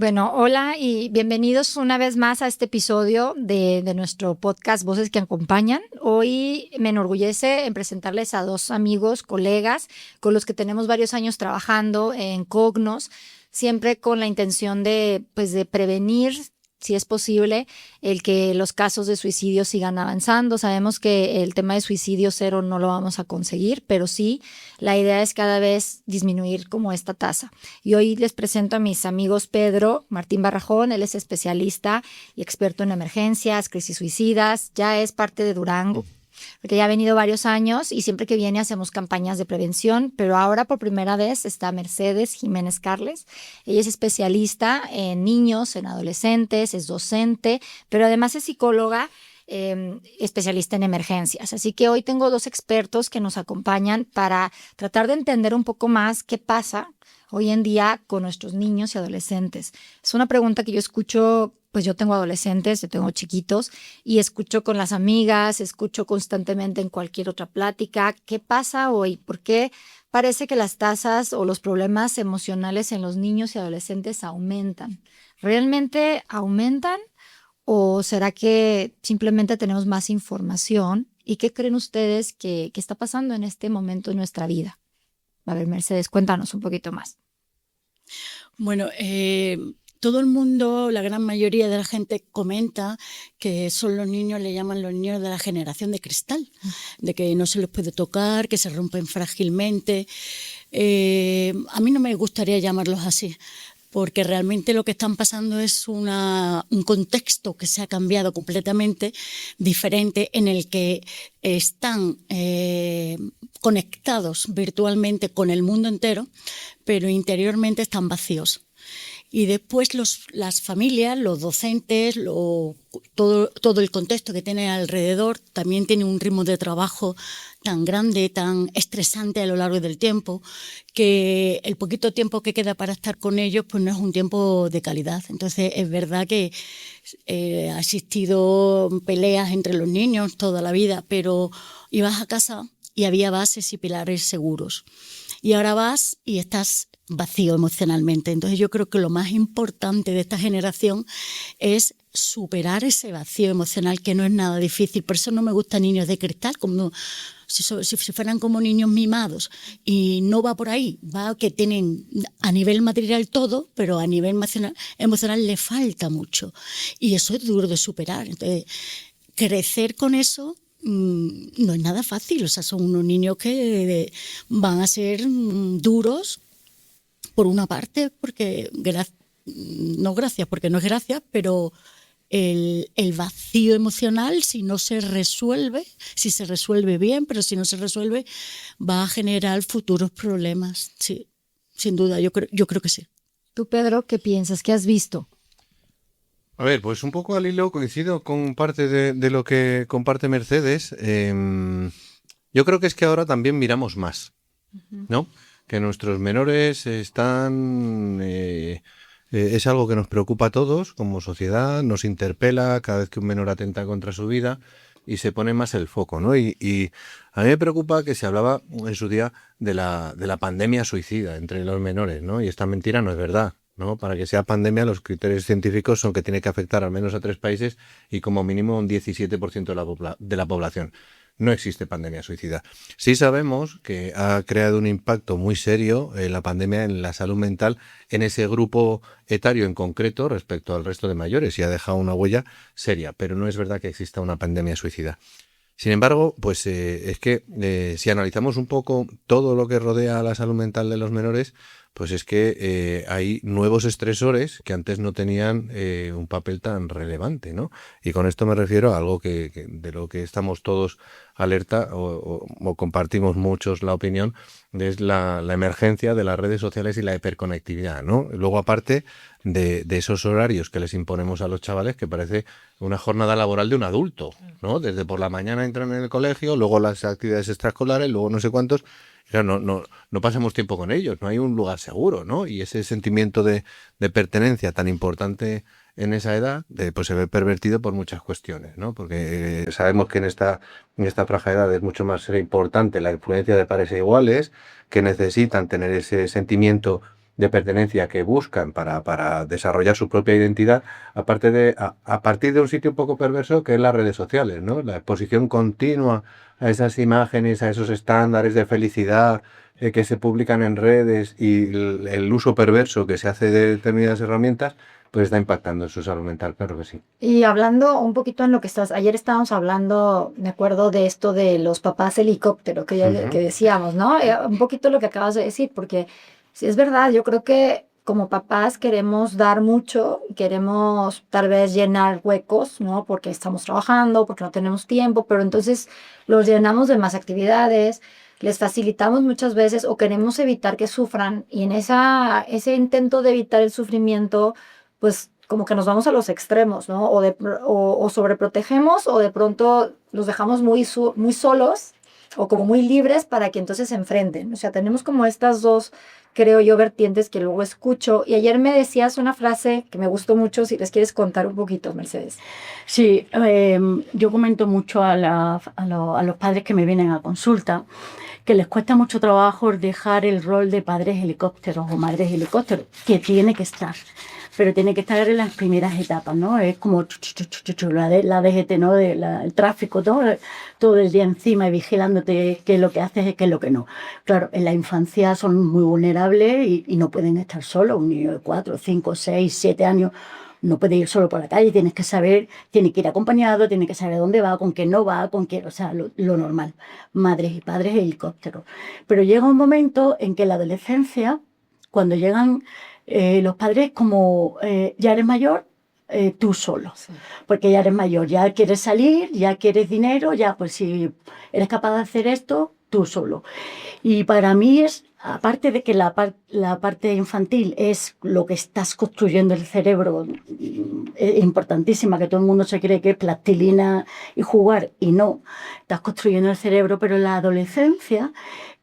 Bueno, hola y bienvenidos una vez más a este episodio de nuestro podcast Voces que Acompañan. Hoy me enorgullece en presentarles a dos amigos, colegas, con los que tenemos varios años trabajando en Cognos, siempre con la intención de prevenir, si es posible, el que los casos de suicidio sigan avanzando. Sabemos que el tema de suicidio cero no lo vamos a conseguir, pero sí, la idea es cada vez disminuir como esta tasa. Y hoy les presento a mis amigos Pedro Martín Barrajón. Él es especialista y experto en emergencias, crisis suicidas, ya es parte de Durango, porque ya ha venido varios años y siempre que viene hacemos campañas de prevención, pero ahora por primera vez está Mercedes Jiménez Carles. Ella es especialista en niños, en adolescentes, es docente, pero además es psicóloga, especialista en emergencias. Así que hoy tengo dos expertos que nos acompañan para tratar de entender un poco más qué pasa hoy en día con nuestros niños y adolescentes. Es una pregunta que yo escucho, pues yo tengo adolescentes, yo tengo chiquitos y escucho con las amigas, escucho constantemente en cualquier otra plática. ¿Qué pasa hoy? ¿Por qué parece que las tasas o los problemas emocionales en los niños y adolescentes aumentan? ¿Realmente aumentan? ¿O será que simplemente tenemos más información? ¿Y qué creen ustedes que está pasando en este momento en nuestra vida? A ver, Mercedes, cuéntanos un poquito más. Bueno, todo el mundo, la gran mayoría de la gente comenta que son los niños, le llaman los niños de la generación de cristal, de que no se les puede tocar, que se rompen frágilmente. A mí no me gustaría llamarlos así, porque realmente lo que están pasando es un contexto que se ha cambiado completamente, diferente, en el que están conectados virtualmente con el mundo entero, pero interiormente están vacíos. Y después las familias, los docentes, todo el contexto que tiene alrededor también tiene un ritmo de trabajo tan grande, tan estresante a lo largo del tiempo, que el poquito tiempo que queda para estar con ellos pues no es un tiempo de calidad. Entonces es verdad que ha existido peleas entre los niños toda la vida, pero ibas a casa y había bases y pilares seguros. Y ahora vas y estás vacío emocionalmente. Entonces yo creo que lo más importante de esta generación es superar ese vacío emocional, que no es nada difícil. Por eso no me gustan niños de cristal, como si fueran como niños mimados. Y no va por ahí, va que tienen a nivel material todo, pero a nivel emocional le falta mucho. Y eso es duro de superar. Entonces, crecer con eso no es nada fácil. O sea, son unos niños que van a ser duros, por una parte, porque no gracias, porque no es gracias, pero el vacío emocional, si no se resuelve, si se resuelve bien, pero si no se resuelve, va a generar futuros problemas. Sí, sin duda, yo creo que sí. Tú, Pedro, ¿qué piensas? ¿Qué has visto? A ver, pues un poco al hilo coincido con parte de lo que comparte Mercedes. Yo creo que es que ahora también miramos más, ¿no? Que nuestros menores están... es algo que nos preocupa a todos como sociedad, nos interpela cada vez que un menor atenta contra su vida y se pone más el foco, ¿no? Y a mí me preocupa que se hablaba en su día de la pandemia suicida entre los menores, ¿no? Y esta mentira no es verdad, ¿no? Para que sea pandemia, los criterios científicos son que tiene que afectar al menos a 3 países y como mínimo un 17% de la población. No existe pandemia suicida. Sí sabemos que ha creado un impacto muy serio la pandemia en la salud mental en ese grupo etario en concreto respecto al resto de mayores y ha dejado una huella seria, pero no es verdad que exista una pandemia suicida. Sin embargo, pues es que si analizamos un poco todo lo que rodea a la salud mental de los menores, pues es que hay nuevos estresores que antes no tenían un papel tan relevante, ¿no? Y con esto me refiero a algo que de lo que estamos todos alerta o compartimos muchos la opinión, es la emergencia de las redes sociales y la hiperconectividad, ¿no? Luego, aparte de esos horarios que les imponemos a los chavales, que parece una jornada laboral de un adulto, ¿no? Desde por la mañana entran en el colegio, luego las actividades extraescolares, luego no sé cuántos. Claro, no pasemos tiempo con ellos, no hay un lugar seguro, ¿no? Y ese sentimiento de pertenencia tan importante en esa edad, pues se ve pervertido por muchas cuestiones, ¿no? Porque sabemos que en esta franja edad es mucho más importante la influencia de pares iguales, que necesitan tener ese sentimiento de pertenencia que buscan para desarrollar su propia identidad, a partir de un sitio un poco perverso que es las redes sociales, ¿no? La exposición continua a esas imágenes, a esos estándares de felicidad que se publican en redes y el uso perverso que se hace de determinadas herramientas, pues está impactando en su salud mental, claro que sí. Y hablando un poquito en lo que ayer estábamos hablando, me acuerdo de esto de los papás helicóptero que decíamos, ¿no? Un poquito lo que acabas de decir, porque sí es verdad, yo creo que como papás queremos dar mucho, queremos tal vez llenar huecos, ¿no? Porque estamos trabajando, porque no tenemos tiempo, pero entonces los llenamos de más actividades, les facilitamos muchas veces o queremos evitar que sufran y en ese intento de evitar el sufrimiento, pues como que nos vamos a los extremos, ¿no? O sobreprotegemos o de pronto los dejamos muy solos o como muy libres para que entonces se enfrenten. O sea, tenemos como estas dos, creo yo, vertientes que luego escucho. Y ayer me decías una frase que me gustó mucho, si les quieres contar un poquito, Mercedes. Sí, yo comento mucho a los padres que me vienen a consulta que les cuesta mucho trabajo dejar el rol de padres helicópteros o madres helicópteros, que tiene que estar, pero tiene que estar en las primeras etapas, ¿no? Es como la DGT, ¿no? El tráfico, todo el día encima y vigilándote qué es lo que haces y qué es lo que no. Claro, en la infancia son muy vulnerables y no pueden estar solos. Un niño de 4, 5, 6, 7 años no puede ir solo por la calle, tienes que saber, tiene que ir acompañado, tiene que saber dónde va, con quién no va, con quién, o sea, lo normal. Madres y padres helicópteros. Pero llega un momento en que en la adolescencia, cuando llegan los padres como ya eres mayor, tú solo, sí. Porque ya eres mayor, ya quieres salir, ya quieres dinero, ya pues si eres capaz de hacer esto, tú solo. Y para mí es, aparte de que la parte infantil es lo que estás construyendo el cerebro, es importantísima, que todo el mundo se cree que es plastilina y jugar, y no, estás construyendo el cerebro, pero la adolescencia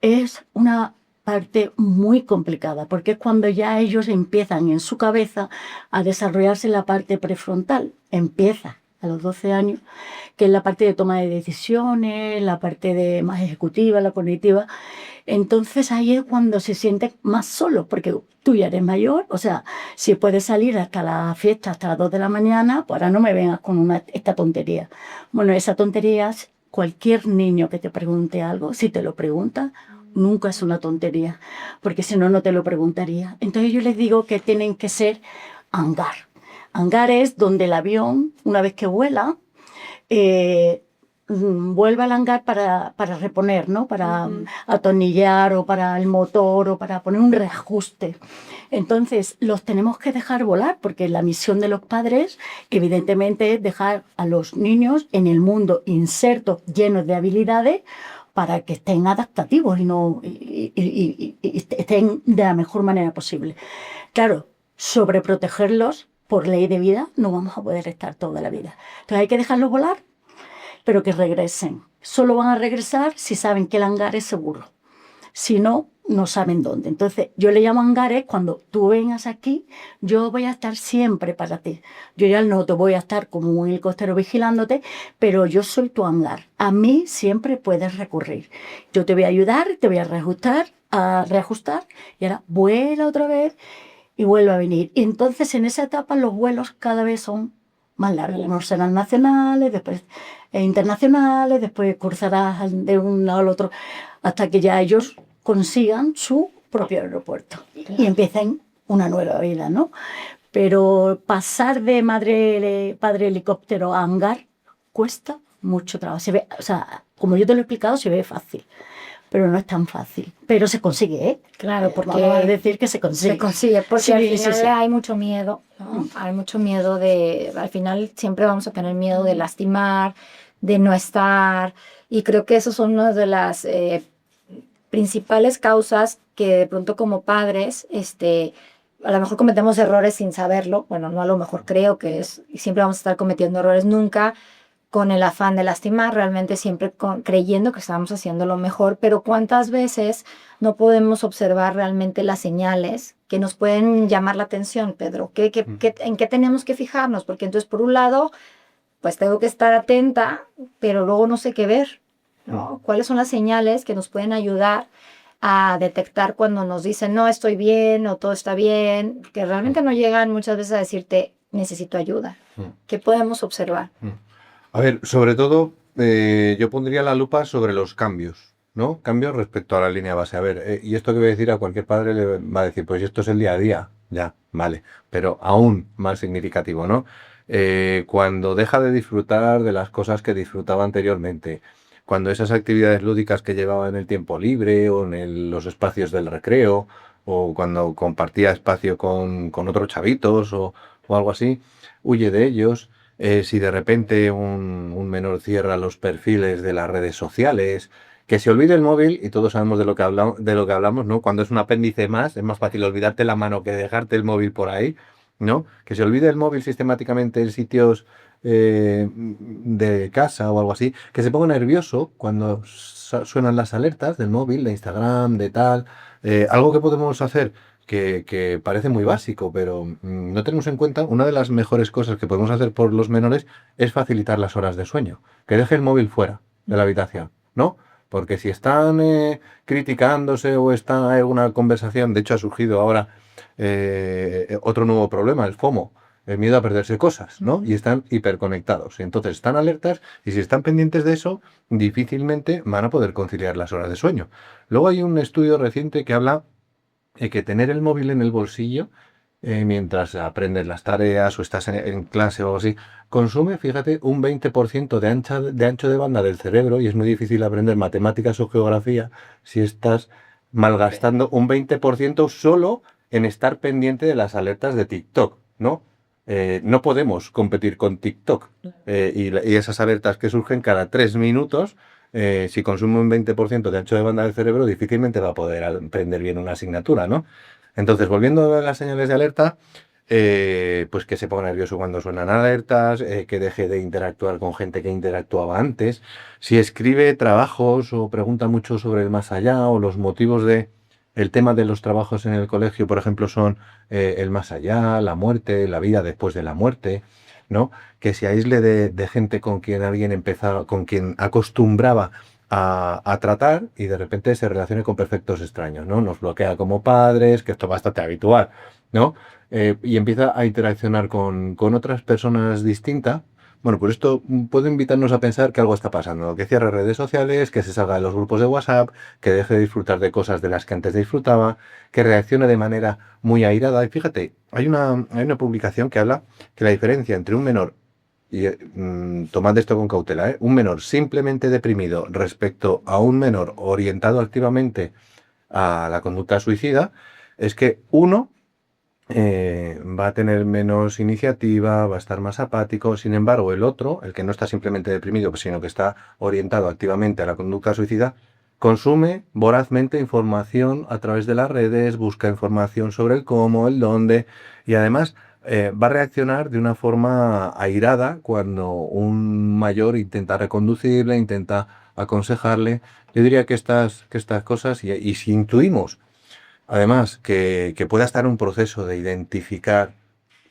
es una parte muy complicada, porque es cuando ya ellos empiezan en su cabeza a desarrollarse la parte prefrontal, empieza a los 12 años, que es la parte de toma de decisiones, la parte de más ejecutiva, la cognitiva. Entonces ahí es cuando se siente más solo, porque tú ya eres mayor, o sea, si puedes salir hasta la fiesta, hasta las 2 de la mañana, pues ahora no me vengas con esta tontería. Bueno, esa tontería, cualquier niño que te pregunte algo, si te lo pregunta, nunca es una tontería, porque si no, no te lo preguntaría. Entonces yo les digo que tienen que ser hangar. Hangar es donde el avión, una vez que vuela, vuelve al hangar para reponer, ¿no? Para atornillar o para el motor o para poner un reajuste. Entonces, los tenemos que dejar volar porque la misión de los padres, evidentemente, es dejar a los niños en el mundo insertos, llenos de habilidades, para que estén adaptativos y estén de la mejor manera posible. Claro, sobreprotegerlos por ley de vida no vamos a poder estar toda la vida. Entonces hay que dejarlos volar, pero que regresen. Solo van a regresar si saben que el hangar es seguro. Si no, no saben dónde. Entonces, yo le llamo hangares cuando tú vengas aquí, yo voy a estar siempre para ti. Yo ya no te voy a estar como un helicóptero vigilándote, pero yo soy tu hangar. A mí siempre puedes recurrir. Yo te voy a ayudar, te voy a reajustar y ahora vuela otra vez y vuelve a venir. Y entonces, en esa etapa, los vuelos cada vez son más largos. Unos serán nacionales, después internacionales, después cruzarás de un lado al otro hasta que ya ellos consigan su propio aeropuerto y empiecen una nueva vida, ¿no? Pero pasar de padre helicóptero a hangar cuesta mucho trabajo. Se ve, o sea, como yo te lo he explicado, se ve fácil, pero no es tan fácil. Pero se consigue, ¿eh? Claro, porque vamos a decir que se consigue. Se consigue, porque sí, al final sí. hay mucho miedo, ¿no? Hay mucho miedo al final siempre vamos a tener miedo de lastimar, de no estar, y creo que esas son una de las principales causas que de pronto como padres, a lo mejor cometemos errores sin saberlo, bueno, no a lo mejor creo que siempre vamos a estar cometiendo errores, nunca con el afán de lastimar, realmente siempre creyendo que estamos haciendo lo mejor, pero ¿cuántas veces no podemos observar realmente las señales que nos pueden llamar la atención, Pedro? ¿En qué tenemos que fijarnos? Porque entonces, por un lado, pues tengo que estar atenta, pero luego no sé qué ver, ¿no? ¿Cuáles son las señales que nos pueden ayudar a detectar cuando nos dicen, no, estoy bien o todo está bien, que realmente no llegan muchas veces a decirte, necesito ayuda. ¿Qué podemos observar? A ver, sobre todo, yo pondría la lupa sobre los cambios, ¿no? Cambios respecto a la línea base. A ver, y esto que voy a decir a cualquier padre le va a decir, pues esto es el día a día, ya, vale, pero aún más significativo, ¿no? Cuando deja de disfrutar de las cosas que disfrutaba anteriormente, cuando esas actividades lúdicas que llevaba en el tiempo libre o en los espacios del recreo, o cuando compartía espacio con otros chavitos o algo así, huye de ellos. Si de repente un menor cierra los perfiles de las redes sociales, que se olvide el móvil, y todos sabemos de lo que hablamos, ¿no? Cuando es un apéndice más, es más fácil olvidarte la mano que dejarte el móvil por ahí, ¿no? Que se olvide el móvil sistemáticamente en sitios de casa o algo así, que se ponga nervioso cuando suenan las alertas del móvil, de Instagram, de tal. Algo que podemos hacer que parece muy básico, pero no tenemos en cuenta, una de las mejores cosas que podemos hacer por los menores es facilitar las horas de sueño. Que deje el móvil fuera de la habitación, ¿no? Porque si están criticándose o están en una conversación, de hecho ha surgido ahora otro nuevo problema, el FOMO, el miedo a perderse cosas, ¿no? Y están hiperconectados. Entonces están alertas y si están pendientes de eso, difícilmente van a poder conciliar las horas de sueño. Luego hay un estudio reciente que habla que tener el móvil en el bolsillo mientras aprendes las tareas o estás en clase o algo así, consume, fíjate, un 20% de ancho de banda del cerebro y es muy difícil aprender matemáticas o geografía si estás malgastando un 20% solo en estar pendiente de las alertas de TikTok, ¿no? No podemos competir con TikTok y esas alertas que surgen cada 3 minutos. Si consume un 20% de ancho de banda del cerebro, difícilmente va a poder aprender bien una asignatura, ¿no? Entonces, volviendo a las señales de alerta, pues que se ponga nervioso cuando suenan alertas, que deje de interactuar con gente que interactuaba antes. Si escribe trabajos o pregunta mucho sobre el más allá o los motivos de... El tema de los trabajos en el colegio, por ejemplo, son el más allá, la muerte, la vida después de la muerte, ¿no? Que se aísle de gente con quien alguien empezaba, con quien acostumbraba a tratar y de repente se relacione con perfectos extraños, ¿no? Nos bloquea como padres, que esto es bastante habitual, ¿no? Y empieza a interaccionar con otras personas distintas. Bueno, pues esto puede invitarnos a pensar que algo está pasando, que cierre redes sociales, que se salga de los grupos de WhatsApp, que deje de disfrutar de cosas de las que antes disfrutaba, que reaccione de manera muy airada. Y fíjate, hay una publicación que habla que la diferencia entre un menor y tomad esto con cautela, un menor simplemente deprimido respecto a un menor orientado activamente a la conducta suicida, es que uno va a tener menos iniciativa, va a estar más apático. Sin embargo, el otro, el que no está simplemente deprimido, sino que está orientado activamente a la conducta suicida, consume vorazmente información a través de las redes, busca información sobre el cómo, el dónde, y además va a reaccionar de una forma airada cuando un mayor intenta reconducirle, intenta aconsejarle. Yo diría que estas cosas, y si intuimos además que pueda estar en un proceso de identificar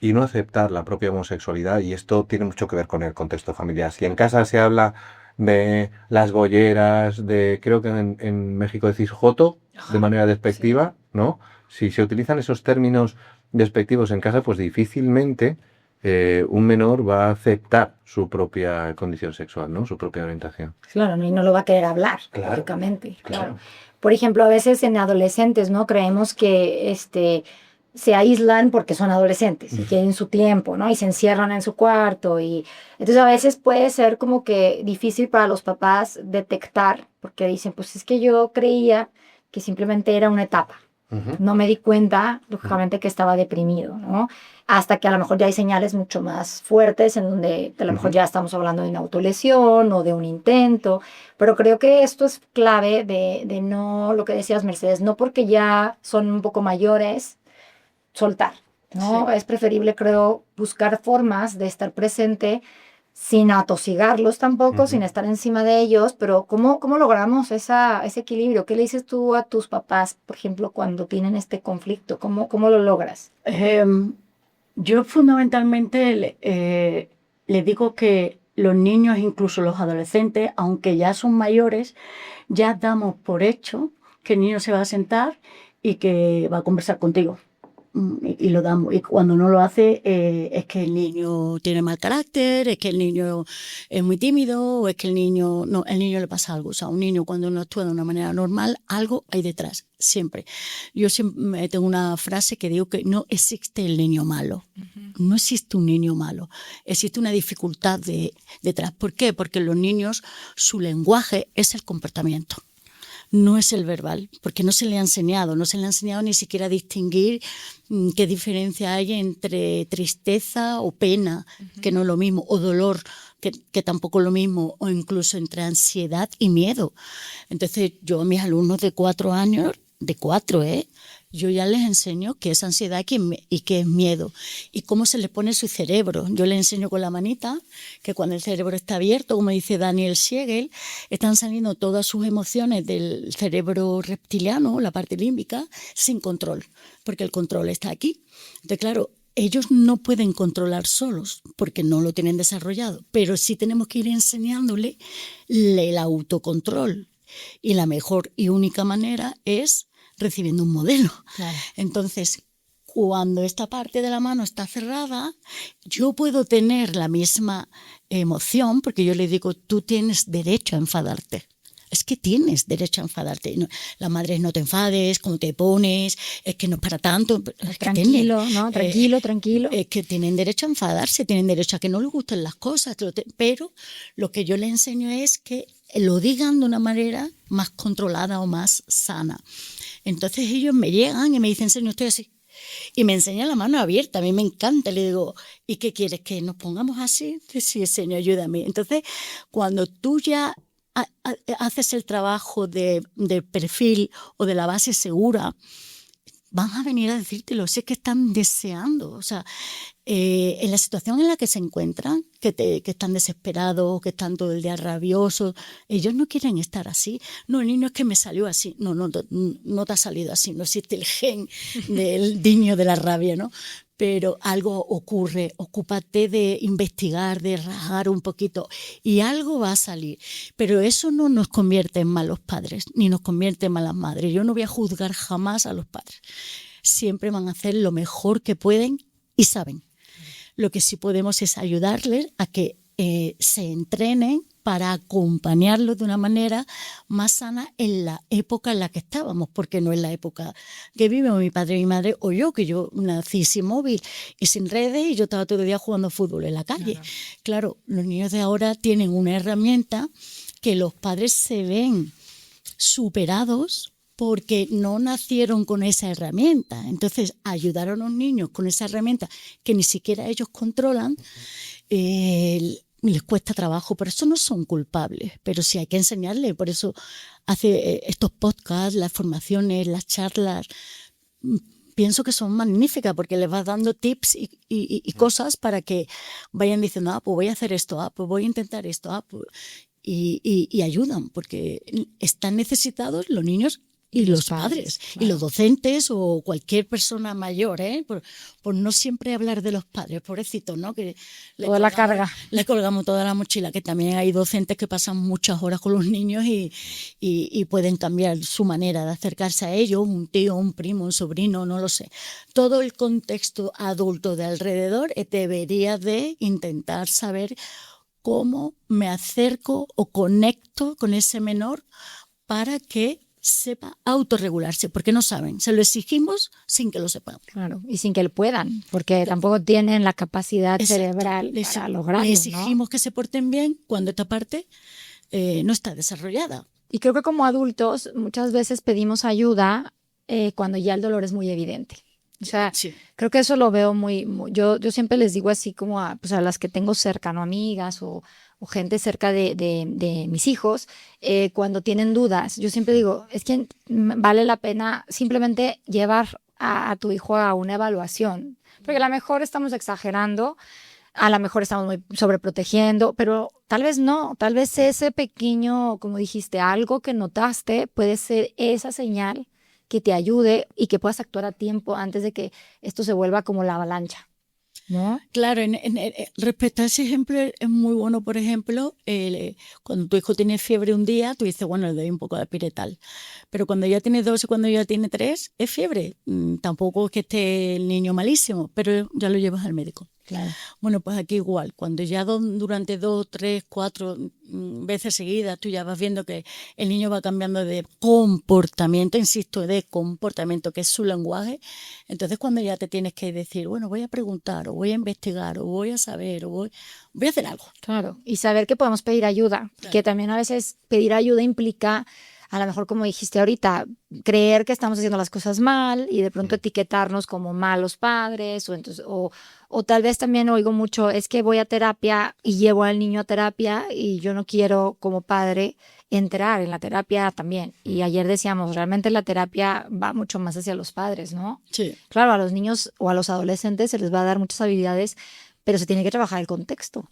y no aceptar la propia homosexualidad, y esto tiene mucho que ver con el contexto familiar. Si en casa se habla de las bolleras, creo que en México decís joto, de manera despectiva, ¿no? Si se utilizan esos términos despectivos en casa, pues difícilmente un menor va a aceptar su propia condición sexual, ¿no? Su propia orientación. Claro, y no lo va a querer hablar, Claro, lógicamente. claro. Por ejemplo, a veces en adolescentes, ¿no? Creemos que se aíslan porque son adolescentes y quieren su tiempo, ¿no? Y se encierran en su cuarto. Y entonces a veces puede ser como que difícil para los papás detectar, porque dicen, pues es que yo creía que simplemente era una etapa. No me di cuenta, lógicamente, que estaba deprimido, ¿no? Hasta que a lo mejor ya hay señales mucho más fuertes en donde a lo mejor ya estamos hablando de una autolesión o de un intento, pero creo que esto es clave de no, lo que decías, Mercedes, no porque ya son un poco mayores, soltar, ¿no? Sí. Es preferible, creo, buscar formas de estar presente sin atosigarlos tampoco, sin estar encima de ellos, pero ¿cómo logramos ese equilibrio? ¿Qué le dices tú a tus papás, por ejemplo, cuando tienen este conflicto? ¿Cómo lo logras? Yo fundamentalmente le digo que los niños, incluso los adolescentes, aunque ya son mayores, ya damos por hecho que el niño se va a sentar y que va a conversar contigo. Y lo damos. Y cuando no lo hace, es que el niño tiene mal carácter, es que el niño es muy tímido, o es que el niño le pasa algo. O sea, un niño cuando no actúa de una manera normal, algo hay detrás, siempre. Yo siempre tengo una frase que digo que no existe el niño malo. No existe un niño malo. Existe una dificultad detrás. ¿Por qué? Porque los niños, su lenguaje es el comportamiento. No es el verbal, porque no se le ha enseñado ni siquiera a distinguir qué diferencia hay entre tristeza o pena, que no es lo mismo, o dolor, que tampoco es lo mismo, o incluso entre ansiedad y miedo. Entonces yo a mis alumnos de 4 años, yo ya les enseño qué es ansiedad y qué es miedo y cómo se les pone su cerebro. Yo les enseño con la manita que cuando el cerebro está abierto, como dice Daniel Siegel, están saliendo todas sus emociones del cerebro reptiliano, la parte límbica, sin control, porque el control está aquí. Entonces, claro, ellos no pueden controlar solos porque no lo tienen desarrollado, pero sí tenemos que ir enseñándole el autocontrol. Y la mejor y única manera es recibiendo un modelo. Claro. Entonces, cuando esta parte de la mano está cerrada, yo puedo tener la misma emoción, porque yo le digo, tú tienes derecho a enfadarte. Es que tienes derecho a enfadarte. La madre es no te enfades, cómo te pones, es que no es para tanto. Es tranquilo, ¿no? Tranquilo. Es que tienen derecho a enfadarse, tienen derecho a que no les gusten las cosas, pero lo que yo les enseño es que lo digan de una manera más controlada o más sana. Entonces ellos me llegan y me dicen, señor, estoy así. Y me enseñan la mano abierta, a mí me encanta. Le digo, ¿y qué quieres? ¿Que nos pongamos así? Sí, señor, ayúdame. Entonces, cuando tú ya haces el trabajo de perfil o de la base segura, van a venir a decírtelo, si es que están deseando, o sea, en la situación en la que se encuentran, que están desesperados, que están todo el día rabiosos, ellos no quieren estar así. No, el niño es que me salió así. No te ha salido así, no existe el gen del niño de la rabia, ¿no? Pero algo ocurre, ocúpate de investigar, de rajar un poquito y algo va a salir. Pero eso no nos convierte en malos padres, ni nos convierte en malas madres. Yo no voy a juzgar jamás a los padres. Siempre van a hacer lo mejor que pueden y saben. Lo que sí podemos es ayudarles a que se entrenen para acompañarlos de una manera más sana en la época en la que estábamos, porque no es la época que viven mi padre y mi madre o yo, que yo nací sin móvil y sin redes y yo estaba todo el día jugando fútbol en la calle. Claro, los niños de ahora tienen una herramienta que los padres se ven superados porque no nacieron con esa herramienta. Entonces, ayudar a los niños con esa herramienta que ni siquiera ellos controlan, les cuesta trabajo. Por eso no son culpables, pero sí hay que enseñarles. Por eso hace estos podcasts, las formaciones, las charlas. Pienso que son magníficas porque les vas dando tips y cosas para que vayan diciendo, pues voy a hacer esto, pues voy a intentar esto, pues, y ayudan, porque están necesitados los niños y los padres, claro. Y los docentes o cualquier persona mayor, por no siempre hablar de los padres, pobrecitos, ¿no? Que toda la carga. Le colgamos toda la mochila, que también hay docentes que pasan muchas horas con los niños y pueden cambiar su manera de acercarse a ellos, un tío, un primo, un sobrino, no lo sé. Todo el contexto adulto de alrededor debería de intentar saber cómo me acerco o conecto con ese menor para que sepa autorregularse, porque no saben, se lo exigimos sin que lo sepan. Claro, y sin que lo puedan, porque tampoco tienen la capacidad cerebral para lograrlo. Le exigimos, ¿no?, que se porten bien cuando esta parte no está desarrollada. Y creo que como adultos muchas veces pedimos ayuda cuando ya el dolor es muy evidente. O sea, sí. Creo que eso lo veo muy yo siempre les digo así como a las que tengo cerca, ¿no? Amigas o gente cerca de mis hijos, cuando tienen dudas, yo siempre digo, es que vale la pena simplemente llevar a tu hijo a una evaluación, porque a lo mejor estamos exagerando, a lo mejor estamos muy sobreprotegiendo, pero tal vez no, tal vez ese pequeño, como dijiste, algo que notaste puede ser esa señal que te ayude y que puedas actuar a tiempo antes de que esto se vuelva como la avalancha. ¿no? Claro, respecto a ese ejemplo, es muy bueno, por ejemplo, cuando tu hijo tiene fiebre un día, tú dices, bueno, le doy un poco de piretal. Pero cuando ya tiene 2 y cuando ya tiene 3, es fiebre. Tampoco es que esté el niño malísimo, pero ya lo llevas al médico. Claro. Bueno, pues aquí igual, cuando ya durante 2, 3, 4 veces seguidas tú ya vas viendo que el niño va cambiando de comportamiento, insisto, de comportamiento, que es su lenguaje, entonces cuando ya te tienes que decir, bueno, voy a preguntar, o voy a investigar, o voy a saber, o voy a hacer algo. Claro, y saber que podemos pedir ayuda, Claro. que también a veces pedir ayuda implica, a lo mejor como dijiste ahorita, creer que estamos haciendo las cosas mal y de pronto etiquetarnos como malos padres o tal vez también oigo mucho, es que voy a terapia y llevo al niño a terapia y yo no quiero como padre entrar en la terapia también. Y ayer decíamos, realmente la terapia va mucho más hacia los padres, ¿no? Sí. Claro, a los niños o a los adolescentes se les va a dar muchas habilidades, pero se tiene que trabajar el contexto,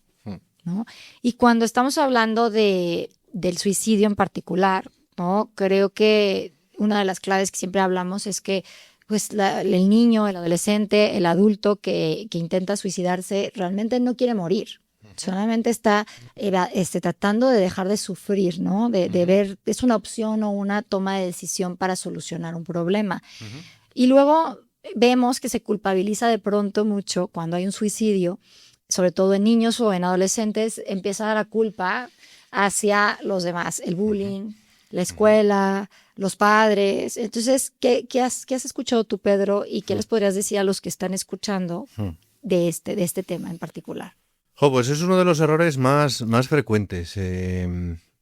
¿no? Y cuando estamos hablando del suicidio en particular, ¿no? Creo que una de las claves que siempre hablamos es que pues el niño, el adolescente, el adulto que intenta suicidarse realmente no quiere morir. Solamente está tratando de dejar de sufrir, ¿no? De ver, es una opción o una toma de decisión para solucionar un problema. Y luego vemos que se culpabiliza de pronto mucho cuando hay un suicidio, sobre todo en niños o en adolescentes, empieza a dar la culpa hacia los demás, el bullying, la escuela, los padres. Entonces, ¿qué has escuchado tú, Pedro? ¿Y qué les podrías decir a los que están escuchando de este tema en particular? Pues es uno de los errores más frecuentes,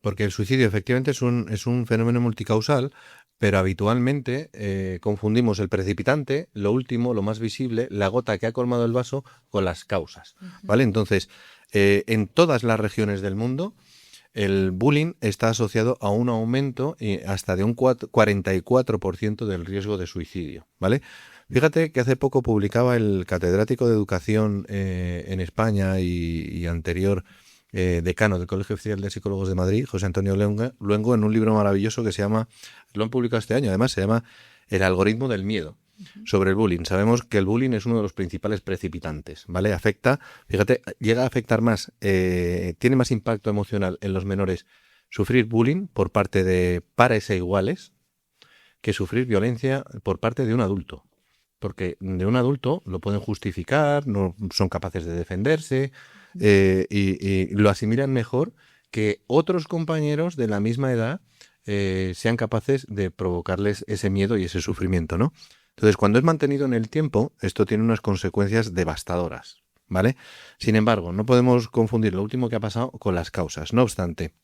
porque el suicidio efectivamente es un fenómeno multicausal, pero habitualmente confundimos el precipitante, lo último, lo más visible, la gota que ha colmado el vaso, con las causas, ¿vale? Entonces, en todas las regiones del mundo, el bullying está asociado a un aumento hasta de un 44% del riesgo de suicidio, ¿vale? Fíjate que hace poco publicaba el catedrático de Educación en España y anterior decano del Colegio Oficial de Psicólogos de Madrid, José Antonio Luengo, en un libro maravilloso que lo han publicado este año, además se llama El algoritmo del miedo, sobre el bullying. Sabemos que el bullying es uno de los principales precipitantes, ¿vale? Llega a afectar más, tiene más impacto emocional en los menores sufrir bullying por parte de pares e iguales que sufrir violencia por parte de un adulto. Porque de un adulto lo pueden justificar, no son capaces de defenderse y lo asimilan mejor que otros compañeros de la misma edad sean capaces de provocarles ese miedo y ese sufrimiento, ¿no? Entonces, cuando es mantenido en el tiempo, esto tiene unas consecuencias devastadoras, ¿vale? Sin embargo, no podemos confundir lo último que ha pasado con las causas. No obstante,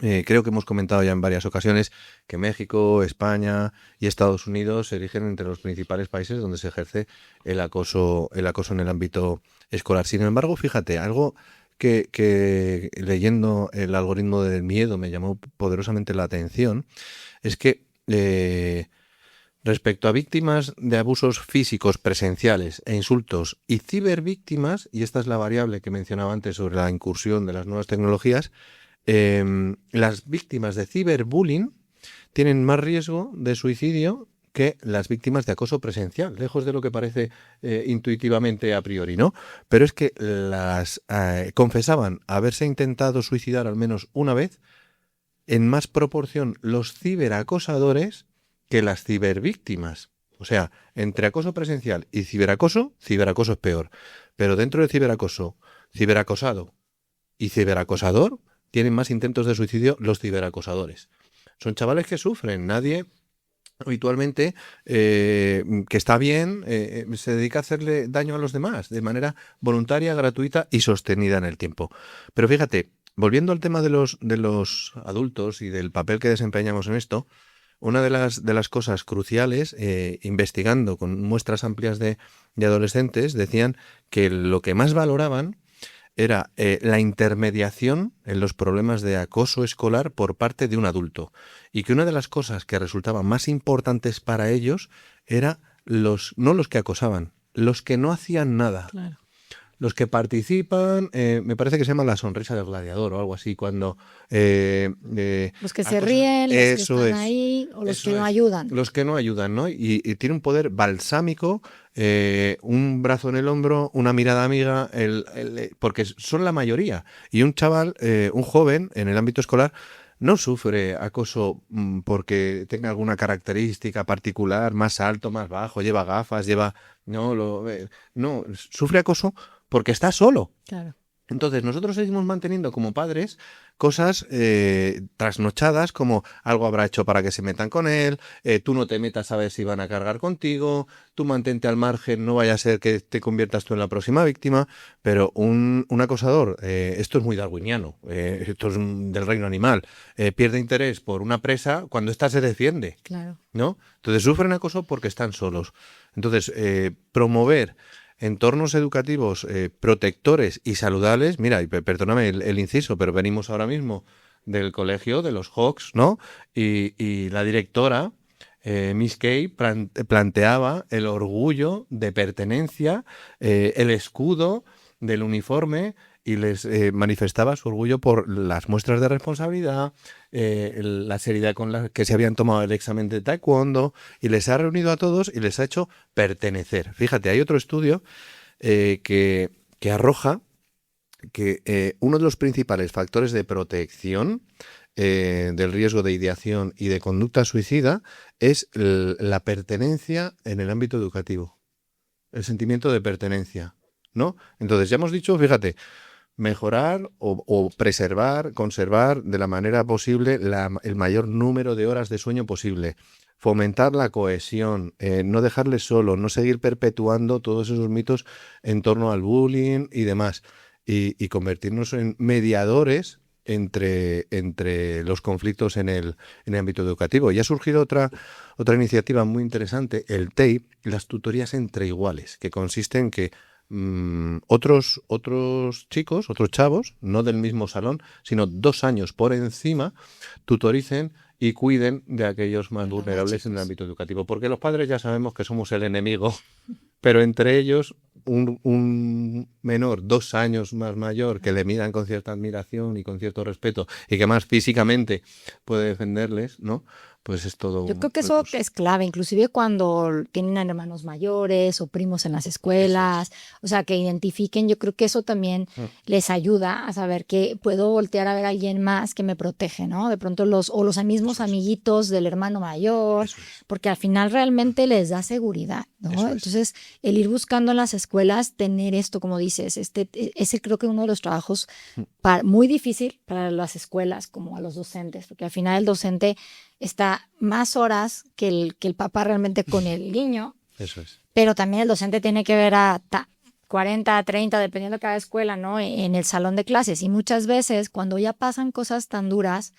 creo que hemos comentado ya en varias ocasiones que México, España y Estados Unidos se erigen entre los principales países donde se ejerce el acoso en el ámbito escolar. Sin embargo, fíjate, algo que leyendo el algoritmo del miedo me llamó poderosamente la atención es que respecto a víctimas de abusos físicos presenciales e insultos y cibervíctimas, y esta es la variable que mencionaba antes sobre la incursión de las nuevas tecnologías, las víctimas de ciberbullying tienen más riesgo de suicidio que las víctimas de acoso presencial, lejos de lo que parece intuitivamente a priori, ¿no? Pero es que las confesaban haberse intentado suicidar al menos una vez en más proporción los ciberacosadores que las cibervíctimas. O sea, entre acoso presencial y ciberacoso es peor. Pero dentro del ciberacoso, ciberacosado y ciberacosador, tienen más intentos de suicidio los ciberacosadores. Son chavales que sufren. Nadie habitualmente, que está bien, se dedica a hacerle daño a los demás de manera voluntaria, gratuita y sostenida en el tiempo. Pero fíjate, volviendo al tema de los adultos y del papel que desempeñamos en esto, una de las cosas cruciales, investigando con muestras amplias de adolescentes, decían que lo que más valoraban era la intermediación en los problemas de acoso escolar por parte de un adulto. Y que una de las cosas que resultaban más importantes para ellos era no los que acosaban, los que no hacían nada. Claro. los que participan, me parece que se llama la sonrisa del gladiador o algo así, cuando... los que se ríen, los que están ahí, o los que no ayudan. Los que no ayudan, ¿no? Y tiene un poder balsámico, un brazo en el hombro, una mirada amiga, porque son la mayoría. Y un chaval, un joven en el ámbito escolar, no sufre acoso porque tenga alguna característica particular, más alto, más bajo, lleva gafas, no, sufre acoso porque está solo. Claro. Entonces, nosotros seguimos manteniendo como padres cosas trasnochadas, como algo habrá hecho para que se metan con él, tú no te metas a ver si van a cargar contigo, tú mantente al margen, no vaya a ser que te conviertas tú en la próxima víctima, pero un acosador, esto es muy darwiniano, esto es del reino animal, pierde interés por una presa cuando ésta se defiende, Claro. ¿no? Entonces sufren acoso porque están solos. Entonces, promover entornos educativos protectores y saludables. Mira, y perdóname el inciso, pero venimos ahora mismo del colegio, de los Hawks, ¿no? Y la directora, Miss Kay, planteaba el orgullo de pertenencia, el escudo del uniforme, y les manifestaba su orgullo por las muestras de responsabilidad, la seriedad con la que se habían tomado el examen de taekwondo, y les ha reunido a todos y les ha hecho pertenecer. Fíjate, hay otro estudio que arroja que uno de los principales factores de protección del riesgo de ideación y de conducta suicida es la pertenencia en el ámbito educativo, el sentimiento de pertenencia, ¿no? Entonces ya hemos dicho, fíjate, mejorar o preservar, conservar de la manera posible el mayor número de horas de sueño posible, fomentar la cohesión, no dejarles solo, no seguir perpetuando todos esos mitos en torno al bullying y demás, y convertirnos en mediadores entre los conflictos en el ámbito educativo. Y ha surgido otra iniciativa muy interesante, el TEI, las tutorías entre iguales, que consiste en que otros chicos, otros chavos, no del mismo salón, sino 2 años por encima, tutoricen y cuiden de aquellos más vulnerables en el ámbito educativo. Porque los padres ya sabemos que somos el enemigo, pero entre ellos un menor 2 años más mayor que le miran con cierta admiración y con cierto respeto y que más físicamente puede defenderles, ¿no? Pues es todo. Yo creo que eso es clave, inclusive cuando tienen hermanos mayores o primos en las escuelas, o sea, que identifiquen, yo creo que eso también les ayuda a saber que puedo voltear a ver a alguien más que me protege, ¿no? De pronto los mismos amiguitos del hermano mayor, porque al final realmente les da seguridad, ¿no? Entonces, el ir buscando en las escuelas, tener esto, como dices, ese creo que uno de los trabajos muy difícil para las escuelas como a los docentes, porque al final el docente está más horas que el papá realmente con el niño. Eso es. Pero también el docente tiene que ver a 40, 30, dependiendo de cada escuela, ¿no? En el salón de clases. Y muchas veces, cuando ya pasan cosas tan duras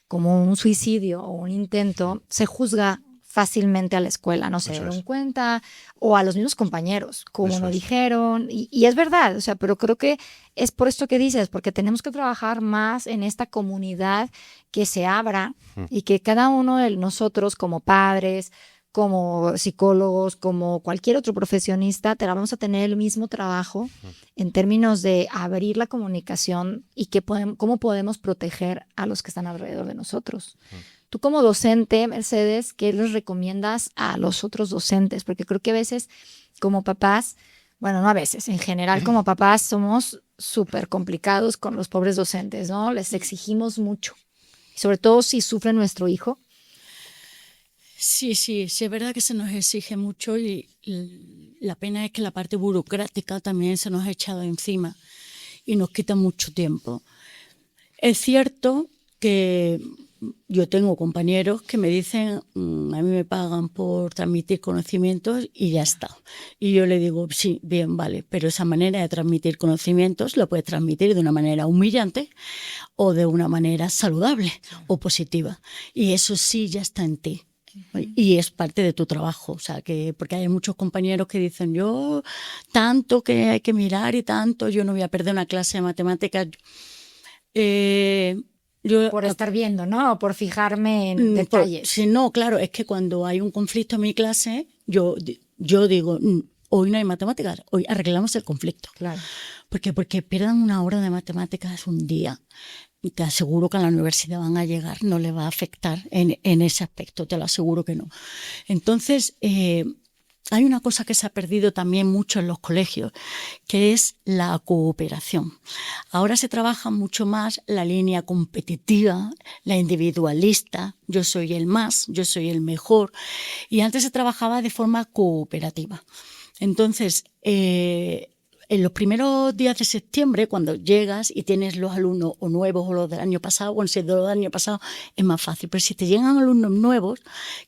como un suicidio o un intento, se juzga fácilmente a la escuela, no se dieron cuenta, o a los mismos compañeros, como nos dijeron, y es verdad, o sea, pero creo que es por esto que dices, porque tenemos que trabajar más en esta comunidad que se abra y que cada uno de nosotros como padres, como psicólogos, como cualquier otro profesionista, vamos a tener el mismo trabajo en términos de abrir la comunicación y cómo podemos proteger a los que están alrededor de nosotros. Tú como docente, Mercedes, ¿qué les recomiendas a los otros docentes? Porque creo que a veces como papás, bueno, no a veces, en general como papás somos súper complicados con los pobres docentes, ¿no? Les exigimos mucho, sobre todo si sufre nuestro hijo. Sí, es verdad que se nos exige mucho y la pena es que la parte burocrática también se nos ha echado encima y nos quita mucho tiempo. Es cierto que yo tengo compañeros que me dicen, a mí me pagan por transmitir conocimientos y ya está. Y yo le digo, sí, bien, vale, pero esa manera de transmitir conocimientos lo puedes transmitir de una manera humillante o de una manera saludable o positiva. Y eso sí ya está en ti. Y es parte de tu trabajo, o sea, porque hay muchos compañeros que dicen, yo tanto que hay que mirar y tanto, yo no voy a perder una clase de matemáticas. Por estar viendo, ¿no? O por fijarme en detalles. Sí, no, claro, es que cuando hay un conflicto en mi clase, yo digo, hoy no hay matemáticas, hoy arreglamos el conflicto. Claro. Porque pierdan una hora de matemáticas un día. Y te aseguro que a la universidad van a llegar, no le va a afectar en ese aspecto, te lo aseguro que no. Entonces, hay una cosa que se ha perdido también mucho en los colegios, que es la cooperación. Ahora se trabaja mucho más la línea competitiva, la individualista, yo soy el más, yo soy el mejor, y antes se trabajaba de forma cooperativa. Entonces, en los primeros días de septiembre, cuando llegas y tienes los alumnos o nuevos o los del año pasado, bueno, si es de los del año pasado es más fácil, pero si te llegan alumnos nuevos,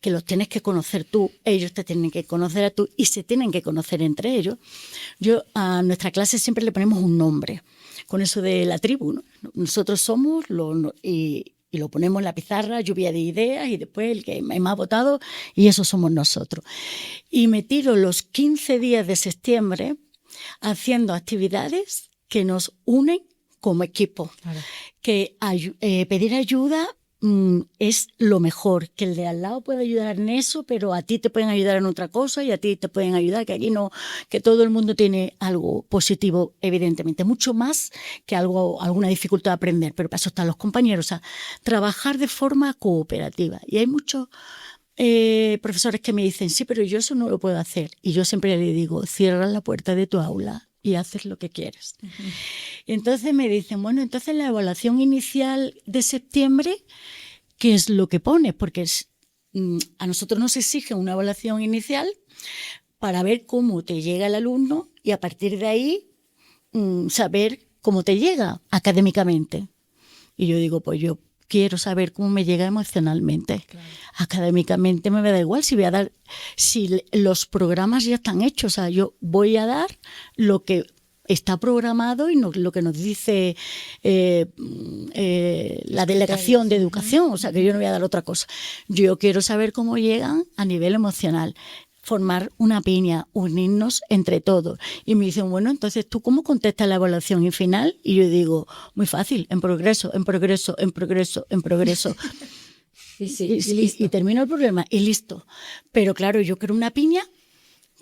que los tienes que conocer tú, ellos te tienen que conocer a tú y se tienen que conocer entre ellos, yo a nuestra clase siempre le ponemos un nombre, con eso de la tribu, ¿no? Nosotros somos y lo ponemos en la pizarra, lluvia de ideas, y después el que más ha votado, y eso somos nosotros. Y me tiro los 15 días de septiembre haciendo actividades que nos unen como equipo. Claro. Que pedir ayuda es lo mejor, que el de al lado puede ayudar en eso, pero a ti te pueden ayudar en otra cosa y a ti te pueden ayudar, que aquí no, que todo el mundo tiene algo positivo, evidentemente, mucho más que alguna dificultad de aprender, pero para eso están los compañeros, o sea, trabajar de forma cooperativa. Y hay muchos profesores que me dicen, sí, pero yo eso no lo puedo hacer. Y yo siempre le digo, cierra la puerta de tu aula y haces lo que quieres. Uh-huh. Y entonces me dicen, bueno, entonces la evaluación inicial de septiembre, ¿qué es lo que pones? Porque a nosotros nos exige una evaluación inicial para ver cómo te llega el alumno y a partir de ahí saber cómo te llega académicamente. Y yo digo, pues yo quiero saber cómo me llega emocionalmente. Claro. Académicamente me da igual si los programas ya están hechos. O sea, yo voy a dar lo que está programado y lo que nos dice la delegación de educación. O sea, que yo no voy a dar otra cosa. Yo quiero saber cómo llegan a nivel emocional. Formar una piña, unirnos entre todos. Y me dicen, bueno, entonces, ¿tú cómo contestas la evaluación final? Y yo digo, muy fácil, en progreso, en progreso, en progreso, en progreso. y termino el problema y listo. Pero claro, yo quiero una piña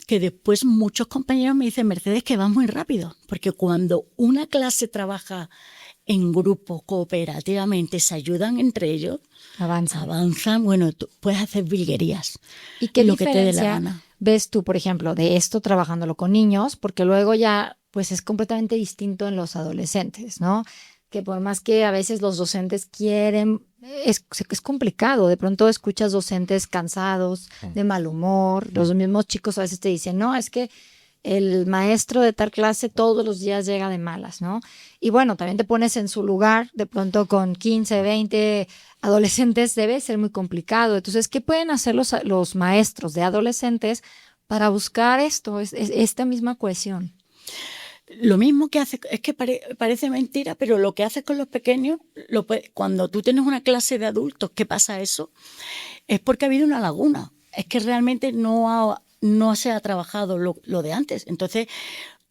que después muchos compañeros me dicen, Mercedes, que va muy rápido. Porque cuando una clase trabaja en grupo, cooperativamente, se ayudan entre ellos, avanzan, bueno, tú puedes hacer virguerías. ¿Y qué lo que te dé la gana? ¿Ves tú, por ejemplo, de esto trabajándolo con niños? Porque luego ya pues es completamente distinto en los adolescentes, ¿no? Que por más que a veces los docentes quieren, es complicado. De pronto escuchas docentes cansados, de mal humor. Los mismos chicos a veces te dicen, no, es que el maestro de tal clase todos los días llega de malas, ¿no? Y bueno, también te pones en su lugar, de pronto con 15, 20 adolescentes debe ser muy complicado. Entonces, ¿qué pueden hacer los maestros de adolescentes para buscar esta misma cohesión? Lo mismo que hace, es que parece mentira, pero lo que haces con los pequeños, cuando tú tienes una clase de adultos que pasa eso, es porque ha habido una laguna. Es que realmente no se ha trabajado lo de antes. Entonces,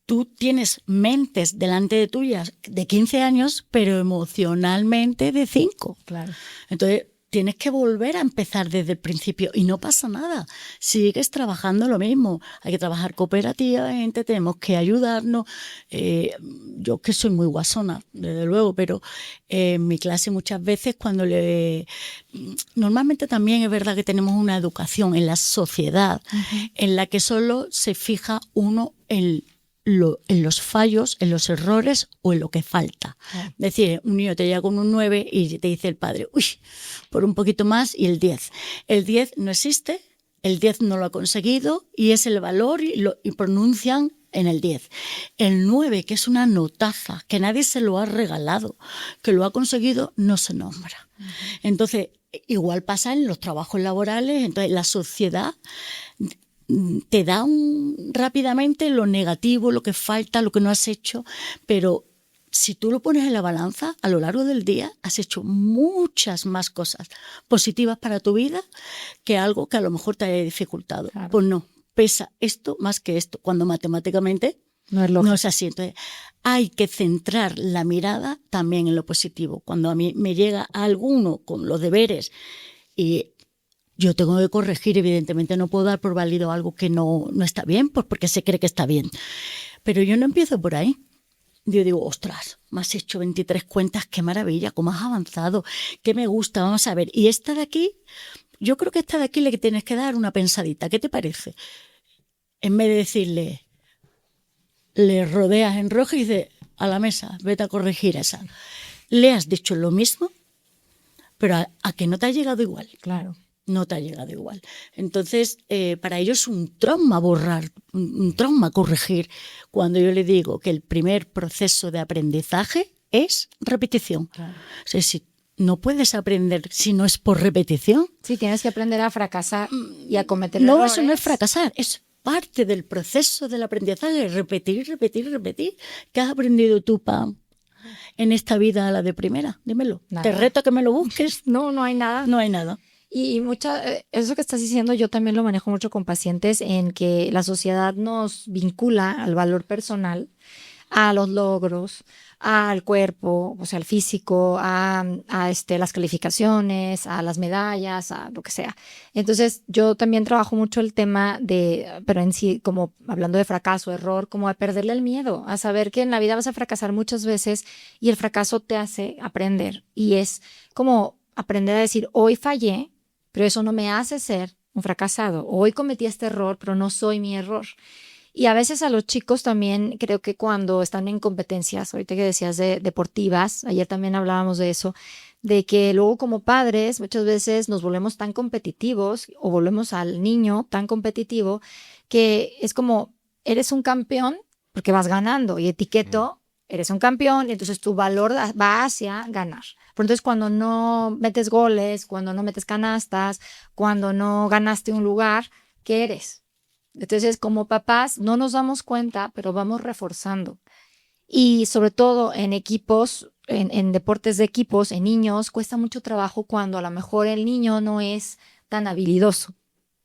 tú tienes mentes delante de tuyas de 15 años, pero emocionalmente de 5. Claro. Entonces, tienes que volver a empezar desde el principio y no pasa nada. Sigues trabajando lo mismo. Hay que trabajar cooperativamente, tenemos que ayudarnos. Yo que soy muy guasona, desde luego, pero en mi clase muchas veces normalmente también es verdad que tenemos una educación en la sociedad en la que solo se fija uno en los fallos, en los errores o en lo que falta. Es decir, un niño te llega con un 9 y te dice el padre, uy, por un poquito más y el 10. El 10 no existe, el 10 no lo ha conseguido y es el valor y pronuncian en el 10. El 9, que es una notaza, que nadie se lo ha regalado, que lo ha conseguido, no se nombra. Entonces, igual pasa en los trabajos laborales, entonces la sociedad te da rápidamente lo negativo, lo que falta, lo que no has hecho, pero si tú lo pones en la balanza, a lo largo del día has hecho muchas más cosas positivas para tu vida que algo que a lo mejor te haya dificultado. Claro. Pues no, pesa esto más que esto, cuando matemáticamente no es así. Entonces, hay que centrar la mirada también en lo positivo. Cuando a mí me llega alguno con los deberes y yo tengo que corregir, evidentemente no puedo dar por válido algo que no está bien, pues porque se cree que está bien. Pero yo no empiezo por ahí. Yo digo, ostras, me has hecho 23 cuentas, qué maravilla, cómo has avanzado, qué me gusta, vamos a ver. Y esta de aquí, yo creo que esta de aquí le tienes que dar una pensadita, ¿qué te parece? En vez de decirle, le rodeas en rojo y dices, a la mesa, vete a corregir esa. Le has dicho lo mismo, pero a que no te ha llegado igual. Claro. No te ha llegado igual. Entonces, para ellos es un trauma borrar, un trauma corregir. Cuando yo le digo que el primer proceso de aprendizaje es repetición. Claro. O sea, si no puedes aprender si no es por repetición. Sí, tienes que aprender a fracasar y a cometer No, errores. eso no es fracasar, es parte del proceso del aprendizaje. Repetir, repetir, repetir. ¿Qué has aprendido tú, Pam, en esta vida a la de primera? Dímelo. Nada. Te reto a que me lo busques. No, no hay nada. No hay nada. Y eso que estás diciendo, yo también lo manejo mucho con pacientes, en que la sociedad nos vincula al valor personal, a los logros, al cuerpo, o sea, al físico, a las calificaciones, a las medallas, a lo que sea. Entonces, yo también trabajo mucho el tema pero en sí, como hablando de fracaso, error, como a perderle el miedo, a saber que en la vida vas a fracasar muchas veces y el fracaso te hace aprender. Y es como aprender a decir, hoy fallé, pero eso no me hace ser un fracasado. Hoy cometí este error, pero no soy mi error. Y a veces a los chicos también creo que cuando están en competencias, ahorita que decías de deportivas, ayer también hablábamos de eso, de que luego como padres muchas veces nos volvemos tan competitivos o volvemos al niño tan competitivo que es como, eres un campeón porque vas ganando y etiqueto, eres un campeón y entonces tu valor va hacia ganar. Pero entonces cuando no metes goles, cuando no metes canastas, cuando no ganaste un lugar, ¿qué eres? Entonces como papás no nos damos cuenta, pero vamos reforzando. Y sobre todo en equipos, en deportes de equipos, en niños, cuesta mucho trabajo cuando a lo mejor el niño no es tan habilidoso.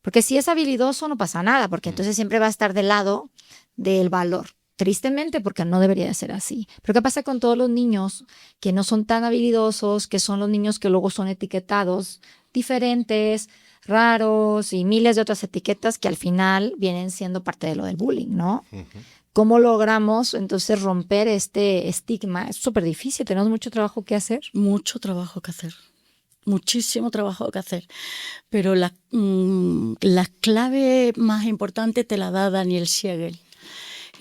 Porque si es habilidoso no pasa nada, porque entonces siempre va a estar del lado del valor. Tristemente, porque no debería de ser así. Pero ¿qué pasa con todos los niños que no son tan habilidosos, que son los niños que luego son etiquetados diferentes, raros y miles de otras etiquetas que al final vienen siendo parte de lo del bullying, ¿no? Uh-huh. ¿Cómo logramos entonces romper este estigma? Es súper difícil, tenemos mucho trabajo que hacer. Mucho trabajo que hacer. Muchísimo trabajo que hacer. Pero la clave más importante te la da Daniel Siegel.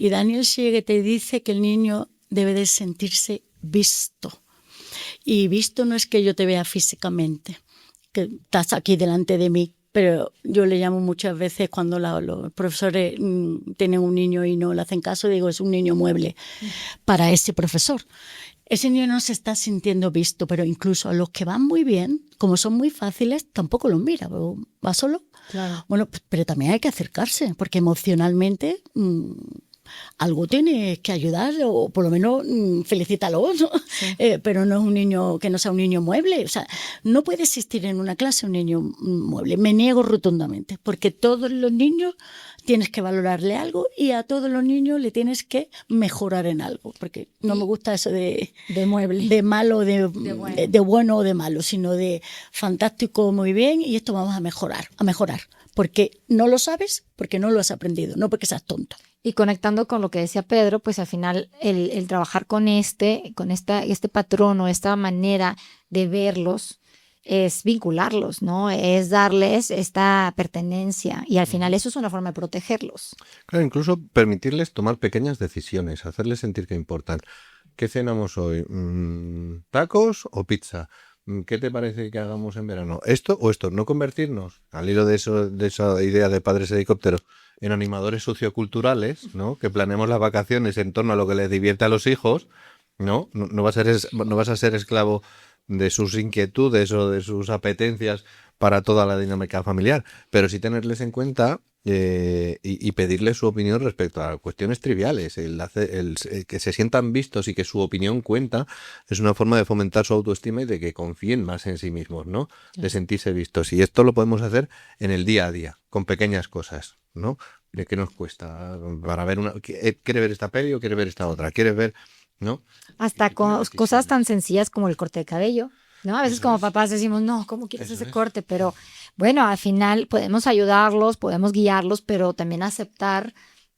Y Daniel Siegel te dice que el niño debe de sentirse visto. Y visto no es que yo te vea físicamente, que estás aquí delante de mí, pero yo le llamo muchas veces cuando los profesores tienen un niño y no le hacen caso, digo, es un niño mueble para ese profesor. Ese niño no se está sintiendo visto, pero incluso a los que van muy bien, como son muy fáciles, tampoco los mira. ¿Va solo? Claro. Bueno, pero también hay que acercarse, porque emocionalmente algo tienes que ayudar o por lo menos felicítalo, ¿no? Sí. Pero no es un niño que no sea un niño mueble. O sea, no puede existir en una clase un niño mueble. Me niego rotundamente, porque todos los niños tienes que valorarle algo y a todos los niños le tienes que mejorar en algo, porque no me gusta eso de mueble, de malo, de bueno o de malo, sino de fantástico, muy bien, y esto vamos a mejorar, porque no lo sabes, porque no lo has aprendido, no porque seas tonto. Y conectando con lo que decía Pedro, pues al final el trabajar con este patrón o esta manera de verlos es vincularlos, ¿no? Es darles esta pertenencia y al final eso es una forma de protegerlos. Claro, incluso permitirles tomar pequeñas decisiones, hacerles sentir que importan. ¿Qué cenamos hoy? ¿Tacos o pizza? ¿Qué te parece que hagamos en verano? ¿Esto o esto? No convertirnos, al hilo de esa idea de padres helicópteros, en animadores socioculturales, ¿no? Que planeemos las vacaciones en torno a lo que les divierte a los hijos, ¿no? No vas a ser esclavo de sus inquietudes o de sus apetencias para toda la dinámica familiar, pero sí tenerles en cuenta y pedirles su opinión respecto a cuestiones triviales. El que se sientan vistos y que su opinión cuenta es una forma de fomentar su autoestima y de que confíen más en sí mismos, ¿no? De sentirse vistos. Y esto lo podemos hacer en el día a día, con pequeñas cosas, ¿no? ¿De qué nos cuesta? Para ver ¿quiere ver esta peli o quiere ver esta otra? ¿Quiere ver...? ¿No? Hasta cosas tan sencillas como el corte de cabello. ¿no? A veces Eso como es. papás decimos, no, ¿cómo quieres Eso ese es. corte? Pero bueno, al final podemos ayudarlos, podemos guiarlos, pero también aceptar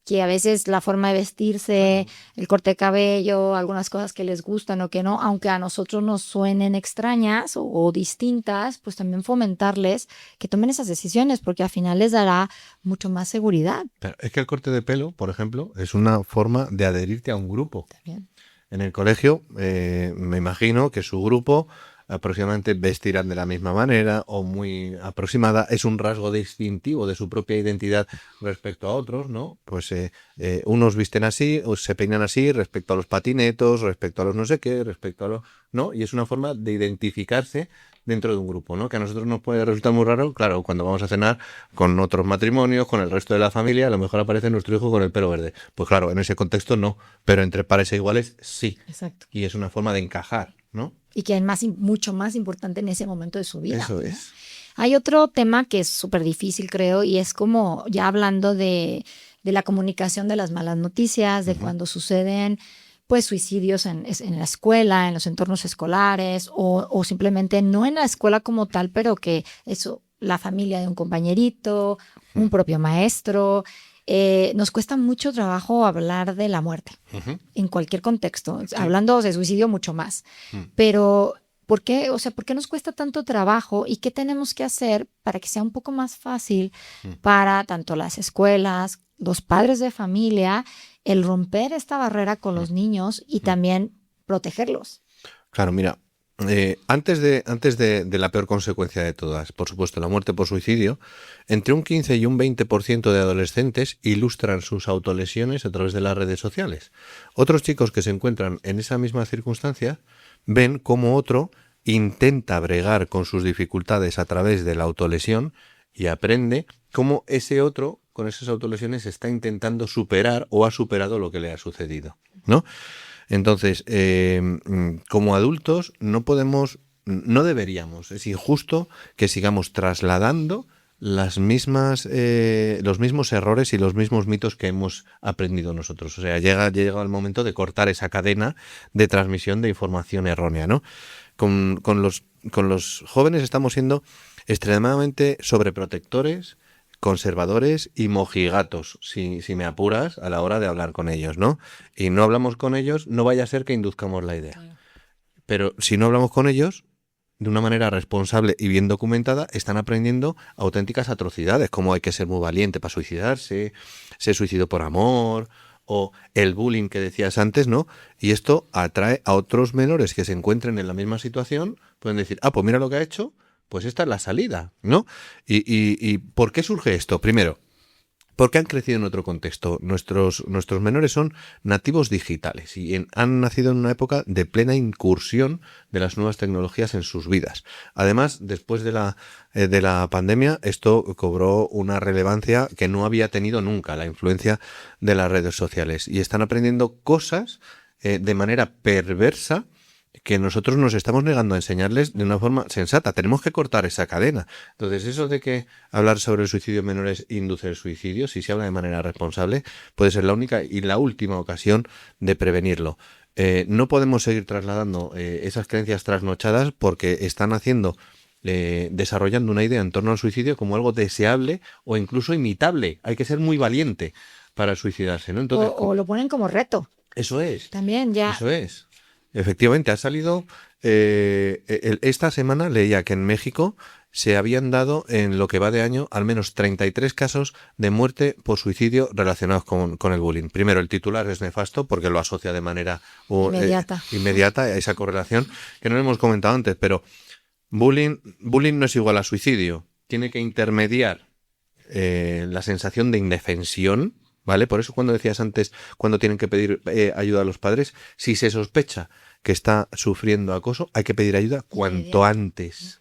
que a veces la forma de vestirse, el corte de cabello, algunas cosas que les gustan o que no, aunque a nosotros nos suenen extrañas o distintas, pues también fomentarles que tomen esas decisiones, porque al final les dará mucho más seguridad Pero es que el corte de pelo, por ejemplo, es una forma de adherirte a un grupo. también. En el colegio, me imagino que su grupo aproximadamente vestirán de la misma manera o muy aproximada. Es un rasgo distintivo de su propia identidad respecto a otros, ¿no? Pues unos visten así, o se peinan así respecto a los patinetos, respecto a los no sé qué, respecto a los... ¿no? Y es una forma de identificarse dentro de un grupo, ¿no? Que a nosotros nos puede resultar muy raro, claro, cuando vamos a cenar con otros matrimonios, con el resto de la familia, a lo mejor aparece nuestro hijo con el pelo verde. Pues claro, en ese contexto no, pero entre pares e iguales sí. Exacto. Y es una forma de encajar, ¿no? Y que es mucho más importante en ese momento de su vida. Eso ¿no? es. Hay otro tema que es súper difícil, creo, y es como ya hablando de la comunicación de las malas noticias, de cuando suceden pues suicidios en la escuela, en los entornos escolares, o simplemente no en la escuela como tal, pero que eso, la familia de un compañerito, un propio maestro. Nos cuesta mucho trabajo hablar de la muerte en cualquier contexto, hablando de suicidio mucho más. Pero ¿por qué? O sea, ¿por qué nos cuesta tanto trabajo y qué tenemos que hacer para que sea un poco más fácil para tanto las escuelas, los padres de familia, el romper esta barrera con los niños y también protegerlos? Claro, mira, antes de la peor consecuencia de todas, por supuesto, la muerte por suicidio, entre un 15 y un 20% de adolescentes ilustran sus autolesiones a través de las redes sociales. Otros chicos que se encuentran en esa misma circunstancia ven cómo otro intenta bregar con sus dificultades a través de la autolesión y aprende cómo ese otro, con esas autolesiones, está intentando superar o ha superado lo que le ha sucedido, ¿no? Entonces, como adultos no podemos, no deberíamos, es injusto que sigamos trasladando los mismos errores y los mismos mitos que hemos aprendido nosotros. O sea, llega el momento de cortar esa cadena de transmisión de información errónea, ¿no? Con los jóvenes estamos siendo extremadamente sobreprotectores, conservadores y mojigatos, si me apuras, a la hora de hablar con ellos, ¿no? Y no hablamos con ellos, no vaya a ser que induzcamos la idea. Pero si no hablamos con ellos, de una manera responsable y bien documentada, están aprendiendo auténticas atrocidades, como hay que ser muy valiente para suicidarse, se suicidó por amor, o el bullying que decías antes, ¿no? Y esto atrae a otros menores que se encuentren en la misma situación, pueden decir, pues mira lo que ha hecho, pues esta es la salida, ¿no? ¿Y por qué surge esto? Primero, porque han crecido en otro contexto. Nuestros menores son nativos digitales y han nacido en una época de plena incursión de las nuevas tecnologías en sus vidas. Además, después de la pandemia, esto cobró una relevancia que no había tenido nunca, la influencia de las redes sociales. Y están aprendiendo cosas de manera perversa que nosotros nos estamos negando a enseñarles de una forma sensata. Tenemos que cortar esa cadena. Entonces, eso de que hablar sobre el suicidio en menores induce el suicidio, si se habla de manera responsable, puede ser la única y la última ocasión de prevenirlo. No podemos seguir trasladando esas creencias trasnochadas porque están desarrollando una idea en torno al suicidio como algo deseable o incluso imitable. Hay que ser muy valiente para suicidarse, ¿no? Entonces, O lo ponen como reto. eso es. También ya. Eso es. Efectivamente, ha salido, esta semana leía que en México se habían dado en lo que va de año al menos 33 casos de muerte por suicidio relacionados con el bullying. Primero, el titular es nefasto porque lo asocia de manera inmediata a esa correlación que no hemos comentado antes, pero bullying no es igual a suicidio. Tiene que intermediar la sensación de indefensión, ¿vale? Por eso cuando decías antes, cuando tienen que pedir ayuda a los padres, si se sospecha que está sufriendo acoso, hay que pedir ayuda cuanto antes,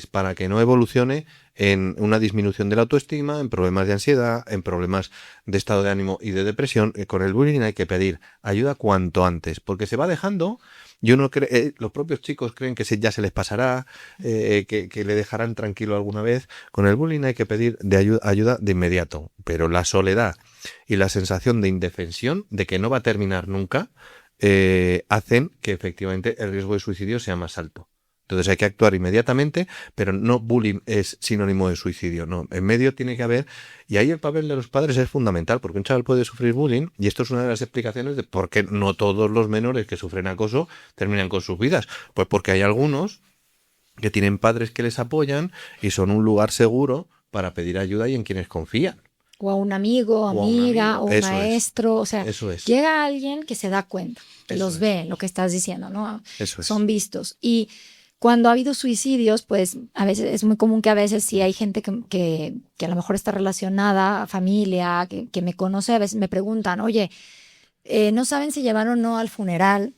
para que no evolucione en una disminución de la autoestima, en problemas de ansiedad, en problemas de estado de ánimo y de depresión. Con el bullying hay que pedir ayuda cuanto antes, porque se va dejando. Y uno cree, los propios chicos creen que ya se les pasará, que le dejarán tranquilo alguna vez. Con el bullying hay que pedir ayuda de inmediato. Pero la soledad y la sensación de indefensión, de que no va a terminar nunca, hacen que efectivamente el riesgo de suicidio sea más alto. Entonces hay que actuar inmediatamente, pero no bullying es sinónimo de suicidio, no. En medio tiene que haber, y ahí el papel de los padres es fundamental, porque un chaval puede sufrir bullying, y esto es una de las explicaciones de por qué no todos los menores que sufren acoso terminan con sus vidas. Pues porque hay algunos que tienen padres que les apoyan y son un lugar seguro para pedir ayuda y en quienes confían. O a un amigo, amiga, o un Eso maestro. O sea, Eso es. llega alguien que se da cuenta, que Eso los es. ve, lo que estás diciendo, ¿no? Eso es. Son vistos. Y cuando ha habido suicidios, pues a veces es muy común que a veces sí hay gente que a lo mejor está relacionada, familia, que me conoce, a veces me preguntan, oye, no saben si llevaron o no al funeral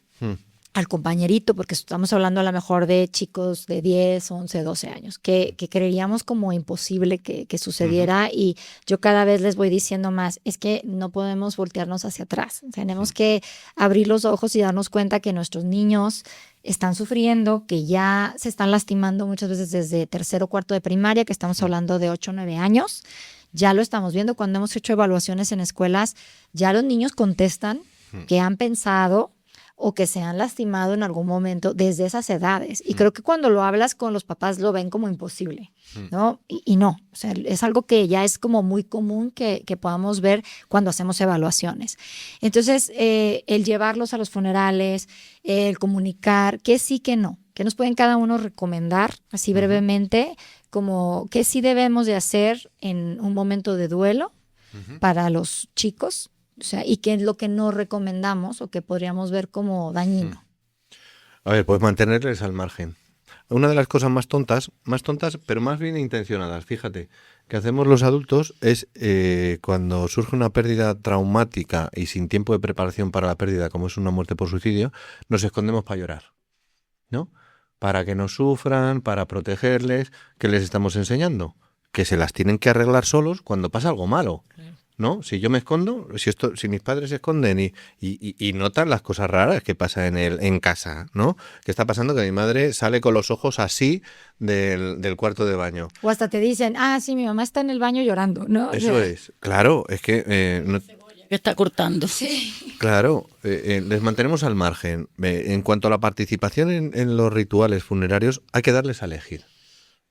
al compañerito, porque estamos hablando a lo mejor de chicos de 10, 11, 12 años, que creeríamos como imposible que sucediera, y yo cada vez les voy diciendo más, es que no podemos voltearnos hacia atrás, tenemos que abrir los ojos y darnos cuenta que nuestros niños están sufriendo, que ya se están lastimando muchas veces desde tercero o cuarto de primaria, que estamos hablando de 8 o 9 años, ya lo estamos viendo cuando hemos hecho evaluaciones en escuelas, ya los niños contestan que han pensado o que se han lastimado en algún momento desde esas edades. Y creo que cuando lo hablas con los papás lo ven como imposible, ¿no? Y no, o sea, es algo que ya es como muy común que podamos ver cuando hacemos evaluaciones. Entonces, el llevarlos a los funerales, el comunicar, que sí, que no, que nos pueden cada uno recomendar, así brevemente, como qué sí debemos de hacer en un momento de duelo para los chicos. O sea, y qué es lo que no recomendamos o que podríamos ver como dañino. A ver, pues mantenerles al margen. Una de las cosas más tontas, pero más bien intencionadas, fíjate, que hacemos los adultos es cuando surge una pérdida traumática y sin tiempo de preparación para la pérdida, como es una muerte por suicidio, nos escondemos para llorar, ¿no? Para que no sufran, para protegerles. ¿Qué les estamos enseñando? Que se las tienen que arreglar solos cuando pasa algo malo. ¿No? Si yo me escondo, si mis padres se esconden y notan las cosas raras que pasan en casa, ¿no? ¿Qué está pasando? Que mi madre sale con los ojos así del cuarto de baño. O hasta te dicen, sí, mi mamá está en el baño llorando, ¿no? Eso es, claro, es que... Que está cortando. Sí. Claro, les mantenemos al margen. En cuanto a la participación en los rituales funerarios, hay que darles a elegir,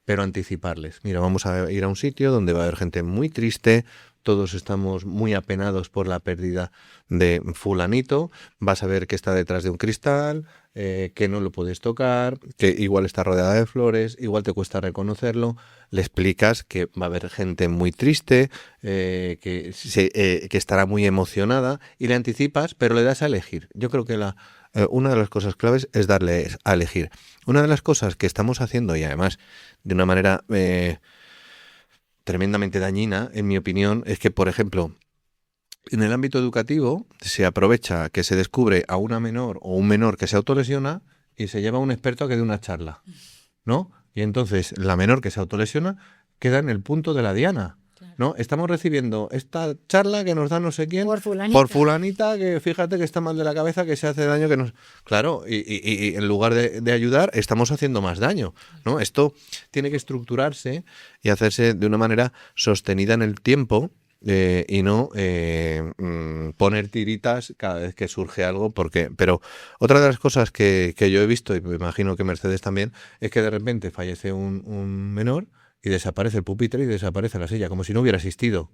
pero anticiparles. Mira, vamos a ir a un sitio donde va a haber gente muy triste, todos estamos muy apenados por la pérdida de fulanito, vas a ver que está detrás de un cristal, que no lo puedes tocar, que igual está rodeada de flores, igual te cuesta reconocerlo, le explicas que va a haber gente muy triste, que estará muy emocionada, y le anticipas, pero le das a elegir. Yo creo que una de las cosas claves es darle a elegir. Una de las cosas que estamos haciendo, y además de una manera tremendamente dañina, en mi opinión, es que, por ejemplo, en el ámbito educativo se aprovecha que se descubre a una menor o un menor que se autolesiona y se lleva a un experto a que dé una charla, ¿no? Y entonces la menor que se autolesiona queda en el punto de la diana, ¿no? Estamos recibiendo esta charla que nos da no sé quién por fulanita que fíjate que está mal de la cabeza, que se hace daño, que nos... Claro, y en lugar de ayudar estamos haciendo más daño, ¿no? Esto tiene que estructurarse y hacerse de una manera sostenida en el tiempo, y no poner tiritas cada vez que surge algo, pero otra de las cosas que yo he visto, y me imagino que Mercedes también, es que de repente fallece un menor y desaparece el pupitre y desaparece la silla, como si no hubiera existido,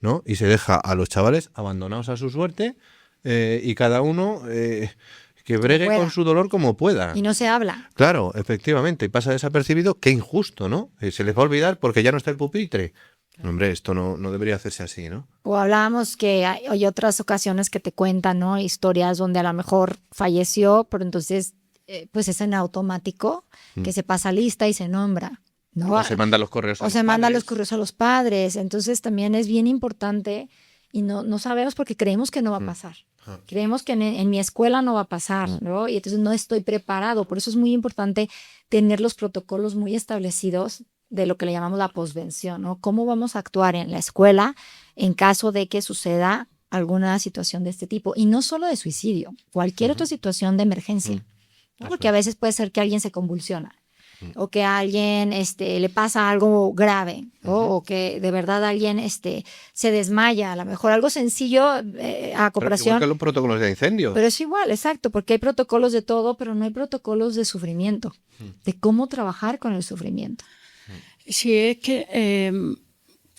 ¿no? Y se deja a los chavales abandonados a su suerte, y cada uno que bregue con su dolor como pueda. Y no se habla. Claro, efectivamente, y pasa desapercibido, qué injusto, ¿no? Se les va a olvidar porque ya no está el pupitre. Hombre, esto no debería hacerse así, ¿no? O hablábamos que hay otras ocasiones que te cuentan, ¿no? Historias donde a lo mejor falleció, pero entonces pues es en automático que se pasa lista y se nombra, ¿no? O se manda los correos a los O se manda padres. los correos a los padres. Entonces también es bien importante y no sabemos porque creemos que no va a pasar. Creemos que en mi escuela no va a pasar, ¿no? Y entonces no estoy preparado. Por eso es muy importante tener los protocolos muy establecidos de lo que le llamamos la posvención, ¿no? ¿Cómo vamos a actuar en la escuela en caso de que suceda alguna situación de este tipo? Y no solo de suicidio, cualquier otra situación de emergencia, ¿no? Porque a veces puede ser que alguien se convulsiona. o que a alguien le pasa algo grave, ¿no? O que de verdad alguien se desmaya, a lo mejor algo sencillo a Pero cooperación. igual que los protocolos de incendios. Pero es igual, exacto, porque hay protocolos de todo, pero no hay protocolos de sufrimiento, de cómo trabajar con el sufrimiento. Sí, es que,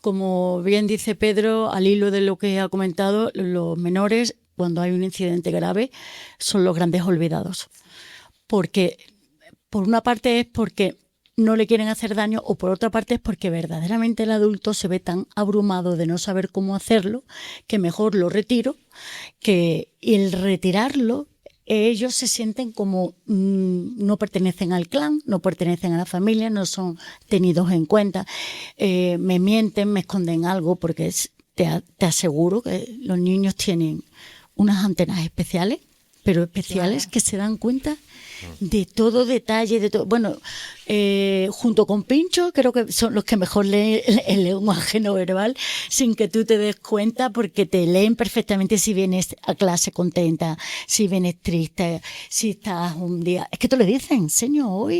como bien dice Pedro, al hilo de lo que ha comentado, los menores, cuando hay un incidente grave, son los grandes olvidados. Porque, por una parte, es porque no le quieren hacer daño, o por otra parte es porque verdaderamente el adulto se ve tan abrumado de no saber cómo hacerlo, que mejor lo retiro, y el retirarlo, ellos se sienten como no pertenecen al clan, no pertenecen a la familia, no son tenidos en cuenta, me mienten, me esconden algo, porque te aseguro que los niños tienen unas antenas especiales, pero especiales, que se dan cuenta de todo detalle, de todo. Bueno, junto con Pincho, creo que son los que mejor leen el lenguaje no verbal sin que tú te des cuenta, porque te leen perfectamente si vienes a clase contenta, si vienes triste, si estás un día. Es que te lo dicen, señor,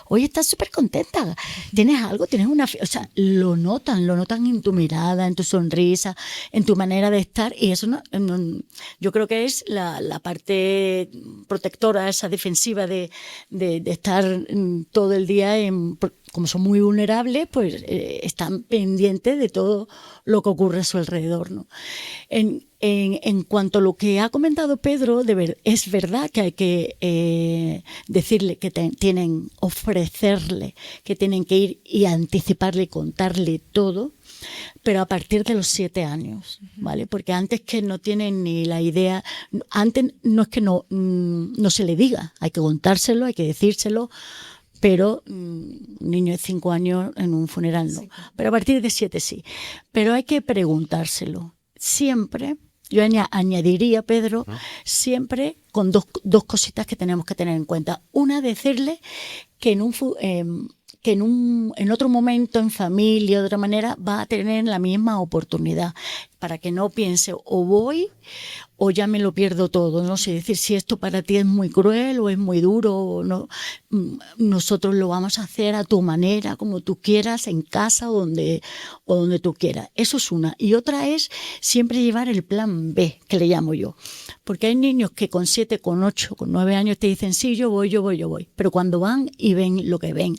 hoy estás súper contenta, tienes algo, tienes una. O sea, lo notan en tu mirada, en tu sonrisa, en tu manera de estar, y eso yo creo que es la parte protectora, esa defensiva de estar todo el día, como son muy vulnerables, pues están pendientes de todo lo que ocurre a su alrededor, ¿no? En cuanto a lo que ha comentado Pedro, es verdad que hay que decirle que ofrecerle, que tienen que ir y anticiparle y contarle todo, pero a partir de los 7 años, ¿vale? Porque antes que no tienen ni la idea, antes no es que no se le diga, hay que contárselo, hay que decírselo, pero un niño de 5 años en un funeral no. Sí. Pero a partir de 7 sí. Pero hay que preguntárselo. Siempre, yo añadiría, Pedro, siempre con dos cositas que tenemos que tener en cuenta. Una, decirle que en otro momento, en familia, de otra manera, va a tener la misma oportunidad, para que no piense o voy o ya me lo pierdo todo, ¿no? Es decir, si esto para ti es muy cruel o es muy duro, o no, nosotros lo vamos a hacer a tu manera, como tú quieras, en casa o donde tú quieras. Eso es una. Y otra es siempre llevar el plan B, que le llamo yo. Porque hay niños que con 7, con 8, con 9 años te dicen, sí, yo voy. Pero cuando van y ven lo que ven,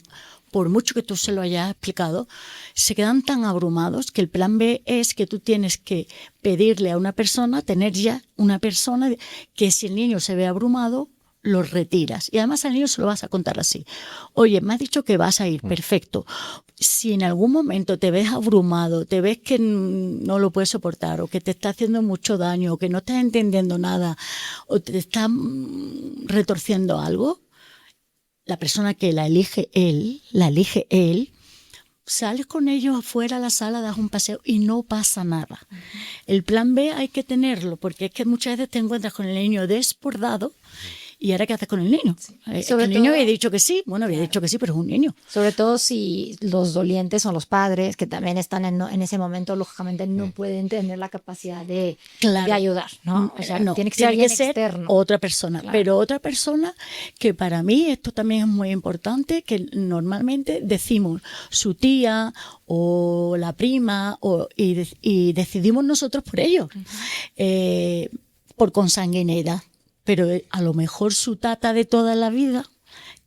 por mucho que tú se lo hayas explicado, se quedan tan abrumados que el plan B es que tú tienes que pedirle a una persona, tener ya una persona que, si el niño se ve abrumado, lo retiras. Y además al niño se lo vas a contar así. Oye, me has dicho que vas a ir, perfecto. Si en algún momento te ves abrumado, te ves que no lo puedes soportar, o que te está haciendo mucho daño, o que no estás entendiendo nada, o te está retorciendo algo, la persona que la elige él, sales con ellos afuera a la sala, das un paseo y no pasa nada. El plan B hay que tenerlo, porque es que muchas veces te encuentras con el niño desbordado. ¿Y ahora qué haces con el niño? Sí. El niño había dicho que sí, había dicho que sí, pero es un niño. Sobre todo si los dolientes son los padres, que también están en ese momento, lógicamente no pueden tener la capacidad de ayudar, ¿no? O sea, tiene que ser alguien externo. Otra persona, pero otra persona que para mí esto también es muy importante, que normalmente decimos su tía o la prima y decidimos nosotros por ellos, por consanguinidad. Pero a lo mejor su tata de toda la vida,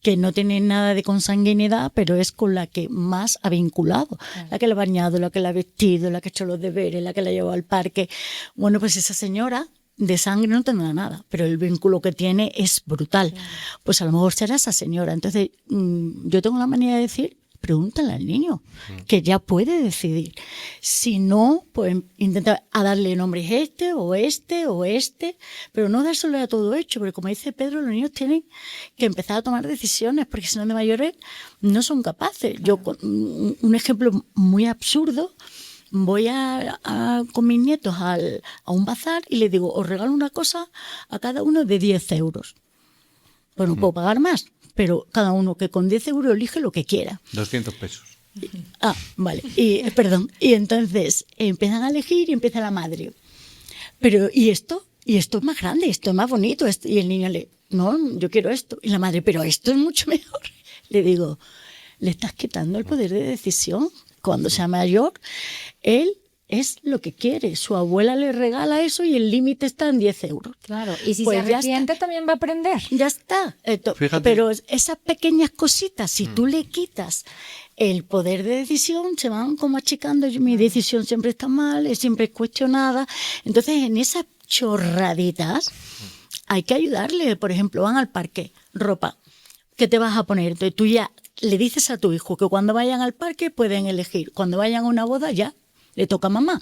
que no tiene nada de consanguinidad, pero es con la que más ha vinculado, la que la ha bañado, la que la ha vestido, la que ha hecho los deberes, la que la ha llevado al parque. Bueno, pues esa señora de sangre no tendrá nada, pero el vínculo que tiene es brutal. Pues a lo mejor será esa señora. Entonces, yo tengo la manera de decir, pregúntale al niño, que ya puede decidir. Si no, pues intenta darle nombres este, pero no dárselo a todo hecho, porque como dice Pedro, los niños tienen que empezar a tomar decisiones, porque si no, de mayores no son capaces. Yo, un ejemplo muy absurdo, voy con mis nietos a un bazar y les digo, os regalo una cosa a cada uno de 10 euros. Pues no puedo pagar más, pero cada uno que con 10 euros elige lo que quiera. 200 pesos. Vale. Y entonces empiezan a elegir y empieza la madre. Pero, ¿y esto? Y esto es más grande, esto es más bonito. Y el niño no, yo quiero esto. Y la madre, pero esto es mucho mejor. Le digo, le estás quitando el poder de decisión. Cuando sea mayor, él es lo que quiere. Su abuela le regala eso y el límite está en 10 euros. Claro, y si Pues se ya arrepiente también va a aprender. Ya está. Fíjate. Pero esas pequeñas cositas, si tú le quitas el poder de decisión, se van como achicando. Mi decisión siempre está mal, es siempre cuestionada. Entonces, en esas chorraditas hay que ayudarle. Por ejemplo, van al parque, ropa. ¿Qué te vas a poner? Entonces, tú ya le dices a tu hijo que cuando vayan al parque pueden elegir. Cuando vayan a una boda ya le toca a mamá.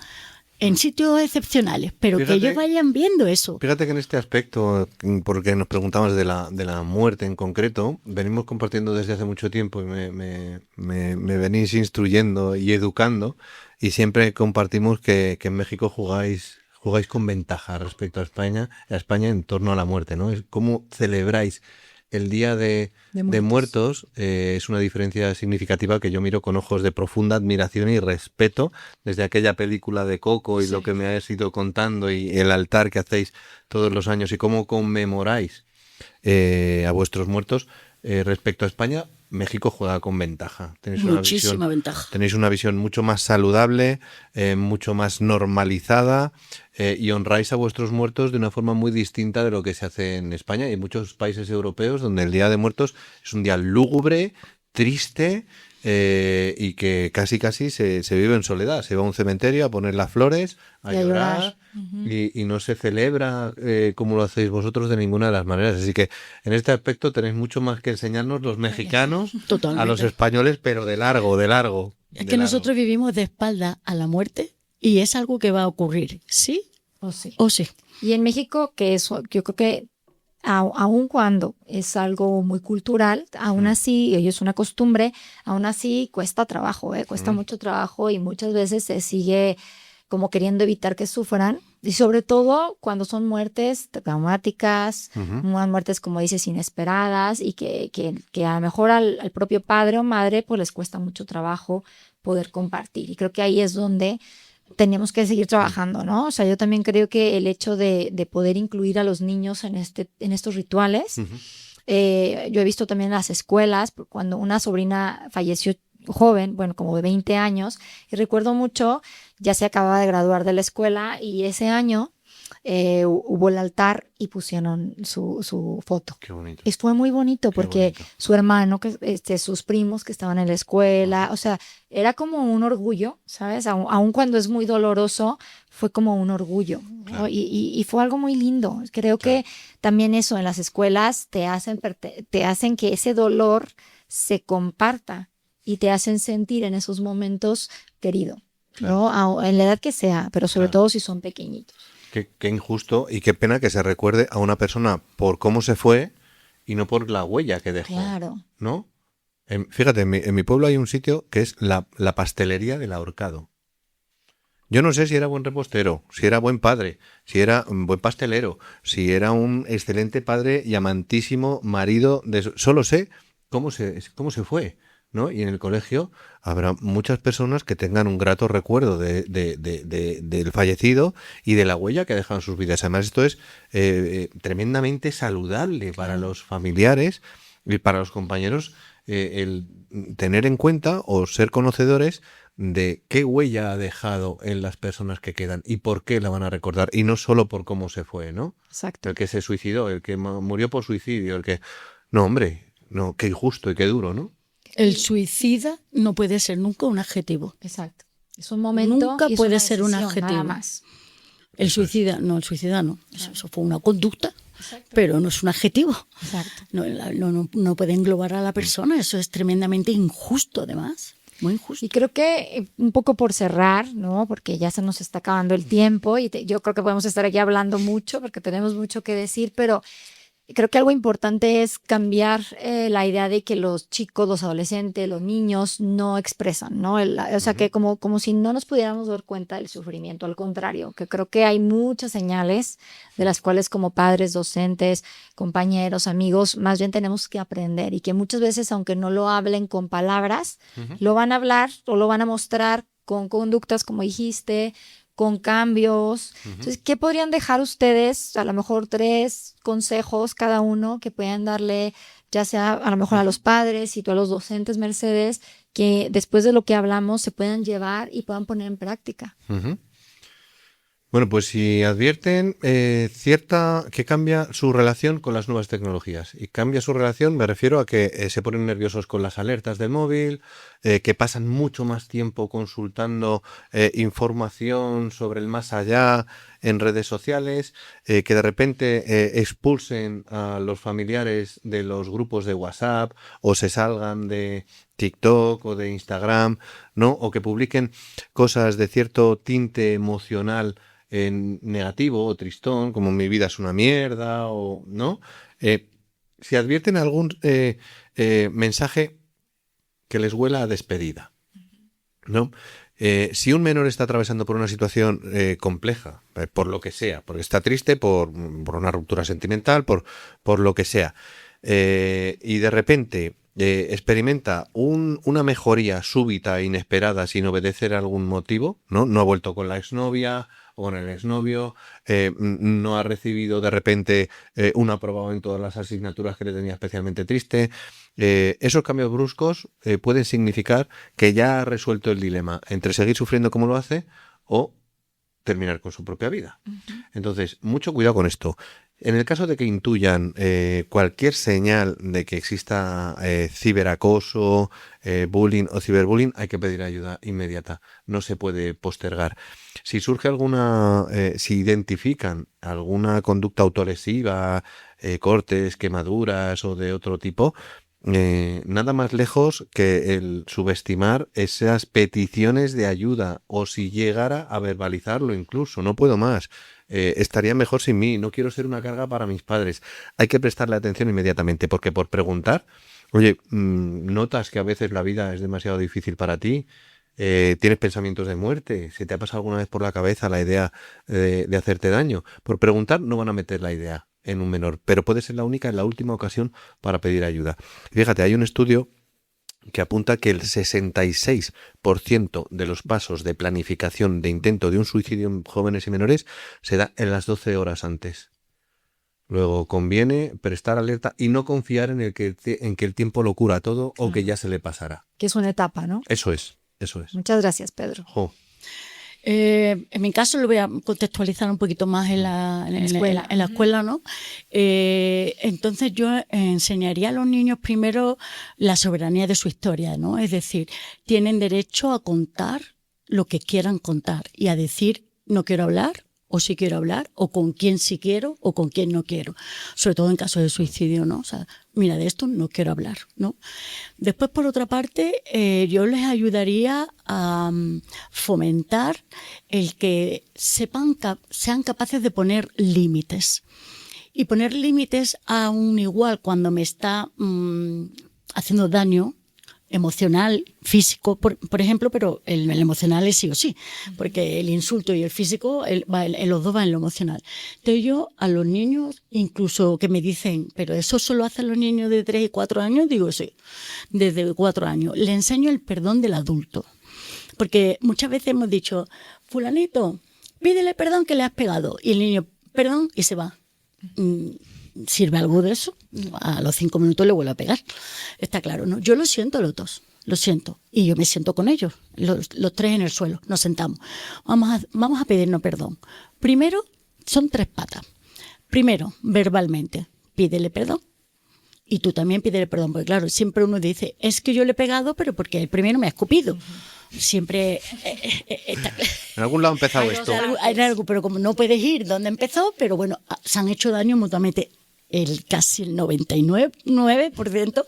En sitios excepcionales, pero Fíjate, que ellos vayan viendo eso. Fíjate que en este aspecto, porque nos preguntamos de la muerte en concreto, venimos compartiendo desde hace mucho tiempo y me venís instruyendo y educando, y siempre compartimos que en México jugáis con ventaja respecto a España en torno a la muerte, ¿no? Es cómo celebráis el Día de Muertos. Es una diferencia significativa que yo miro con ojos de profunda admiración y respeto desde aquella película de Coco y lo que me has ido contando y el altar que hacéis todos los años y cómo conmemoráis a vuestros muertos. Respecto a España, México juega con ventaja. Muchísima ventaja. Tenéis una visión mucho más saludable, mucho más normalizada, y honráis a vuestros muertos de una forma muy distinta de lo que se hace en España y en muchos países europeos donde el Día de Muertos es un día lúgubre, triste, y que casi se vive en soledad. Se va a un cementerio a poner las flores, a llorar. Y no se celebra como lo hacéis vosotros de ninguna de las maneras. Así que en este aspecto tenéis mucho más que enseñarnos los mexicanos Totalmente. a los españoles, pero de largo. Es que nosotros vivimos de espalda a la muerte y es algo que va a ocurrir, ¿sí? O sí. O sí. Y en México, que eso, yo creo que aun cuando es algo muy cultural, aún así, y es una costumbre, aún así cuesta trabajo, cuesta mucho trabajo y muchas veces se sigue como queriendo evitar que sufran, y sobre todo cuando son muertes traumáticas, muertes, como dices, inesperadas, y que a lo mejor al propio padre o madre pues les cuesta mucho trabajo poder compartir. Y creo que ahí es donde tenemos que seguir trabajando, ¿no? O sea, yo también creo que el hecho de poder incluir a los niños en estos rituales, yo he visto también en las escuelas, cuando una sobrina falleció joven, bueno, como de 20 años, y recuerdo mucho, ya se acababa de graduar de la escuela y ese año hubo el altar y pusieron su foto. Qué bonito. Y fue muy bonito porque bonito. su hermano, sus primos que estaban en la escuela, o sea, era como un orgullo, ¿sabes? Aun cuando es muy doloroso, fue como un orgullo, ¿no? Claro. Y fue algo muy lindo. Creo que también eso en las escuelas te hacen que ese dolor se comparta y te hacen sentir en esos momentos querido, ¿no? En la edad que sea, pero sobre todo si son pequeñitos. Qué injusto y qué pena que se recuerde a una persona por cómo se fue y no por la huella que dejó. Claro. ¿No? Fíjate, en mi pueblo hay un sitio que es la pastelería del Ahorcado. Yo no sé si era buen repostero, si era buen padre, si era un buen pastelero, si era un excelente padre y amantísimo marido. Solo sé cómo se fue, ¿no? Y en el colegio habrá muchas personas que tengan un grato recuerdo del fallecido y de la huella que dejan sus vidas. Además, esto es tremendamente saludable para los familiares y para los compañeros, el tener en cuenta o ser conocedores de qué huella ha dejado en las personas que quedan y por qué la van a recordar, y no solo por cómo se fue, ¿no? Exacto. El que se suicidó, el que murió por suicidio, el que... No, hombre, no, qué injusto y qué duro, ¿no? El suicida no puede ser nunca un adjetivo. Exacto. Es un momento. Nunca y es puede una ser un decisión, adjetivo. Nada más. El suicida no. Eso fue una conducta, pero no es un adjetivo. Exacto. No puede englobar a la persona. Eso es tremendamente injusto, además. Muy injusto. Y creo que un poco por cerrar, ¿no? Porque ya se nos está acabando el tiempo y yo creo que podemos estar aquí hablando mucho porque tenemos mucho que decir, pero creo que algo importante es cambiar la idea de que los chicos, los adolescentes, los niños no expresan, ¿no? O sea, que como si no nos pudiéramos dar cuenta del sufrimiento. Al contrario, que creo que hay muchas señales de las cuales como padres, docentes, compañeros, amigos, más bien tenemos que aprender y que muchas veces, aunque no lo hablen con palabras, lo van a hablar o lo van a mostrar con conductas, como dijiste, con cambios. Entonces, ¿qué podrían dejar ustedes? A lo mejor 3 consejos cada uno que puedan darle, ya sea a lo mejor a los padres y tú a los docentes, Mercedes, que después de lo que hablamos se puedan llevar y puedan poner en práctica. Bueno, pues si advierten que cambia su relación con las nuevas tecnologías. Y cambia su relación, me refiero a que se ponen nerviosos con las alertas del móvil, que pasan mucho más tiempo consultando información sobre el más allá en redes sociales, que de repente expulsen a los familiares de los grupos de WhatsApp o se salgan de TikTok o de Instagram, ¿no? O que publiquen cosas de cierto tinte emocional en negativo o tristón, como mi vida es una mierda, o ¿no? Si advierten algún mensaje que les huela a despedida, ¿no? Si un menor está atravesando por una situación compleja, por lo que sea, porque está triste, por una ruptura sentimental, por lo que sea, y de repente experimenta una mejoría súbita e inesperada sin obedecer a algún motivo, ¿no? No ha vuelto con la exnovia o con el exnovio, no ha recibido de repente un aprobado en todas las asignaturas que le tenía especialmente triste. Esos cambios bruscos pueden significar que ya ha resuelto el dilema entre seguir sufriendo como lo hace o terminar con su propia vida. Entonces, mucho cuidado con esto. En el caso de que intuyan cualquier señal de que exista ciberacoso, bullying o ciberbullying, hay que pedir ayuda inmediata. No se puede postergar. Si surge si identifican alguna conducta autolesiva, cortes, quemaduras o de otro tipo, nada más lejos que el subestimar esas peticiones de ayuda, o si llegara a verbalizarlo incluso, no puedo más, estaría mejor sin mí, no quiero ser una carga para mis padres. Hay que prestarle atención inmediatamente, porque por preguntar, oye, notas que a veces la vida es demasiado difícil para ti, tienes pensamientos de muerte, ¿se te ha pasado alguna vez por la cabeza la idea de hacerte daño? Por preguntar no van a meter la idea en un menor, pero puede ser la última ocasión para pedir ayuda. Fíjate, hay un estudio que apunta que el 66% de los pasos de planificación de intento de un suicidio en jóvenes y menores se da en las 12 horas antes. Luego conviene prestar alerta y no confiar en que el tiempo lo cura todo o que ya se le pasará. Que es una etapa, ¿no? Eso es. Muchas gracias, Pedro. En mi caso lo voy a contextualizar un poquito más en la escuela, ¿no? Entonces yo enseñaría a los niños primero la soberanía de su historia, ¿no? Es decir, tienen derecho a contar lo que quieran contar y a decir no quiero hablar, o sí quiero hablar, o con quién sí quiero, o con quién no quiero. Sobre todo en caso de suicidio, ¿no? O sea, mira, de esto no quiero hablar, ¿no? Después, por otra parte, yo les ayudaría a fomentar el que sean capaces de poner límites. Y poner límites aún igual cuando me está haciendo daño emocional, físico, por ejemplo, pero el emocional es sí o sí, porque el insulto y el físico, los dos van en lo emocional. Entonces yo a los niños, incluso que me dicen, pero eso solo hacen los niños de 3 y 4 años, digo sí, desde 4 años, le enseño el perdón del adulto. Porque muchas veces hemos dicho, fulanito, pídele perdón que le has pegado, y el niño, perdón, y se va. ¿Sirve algo de eso? A los 5 minutos le vuelvo a pegar. Está claro, ¿no? Yo lo siento los dos, lo siento. Y yo me siento con ellos, los 3 en el suelo, nos sentamos. Vamos a pedirnos perdón. Primero, son 3 patas. Primero, verbalmente, pídele perdón. Y tú también pídele perdón, porque claro, siempre uno dice, es que yo le he pegado, pero porque el primero me ha escupido. Siempre en algún lado ha empezado esto. Hay algo, pero como no puedes ir donde empezó, pero bueno, se han hecho daño mutuamente. Casi el 99%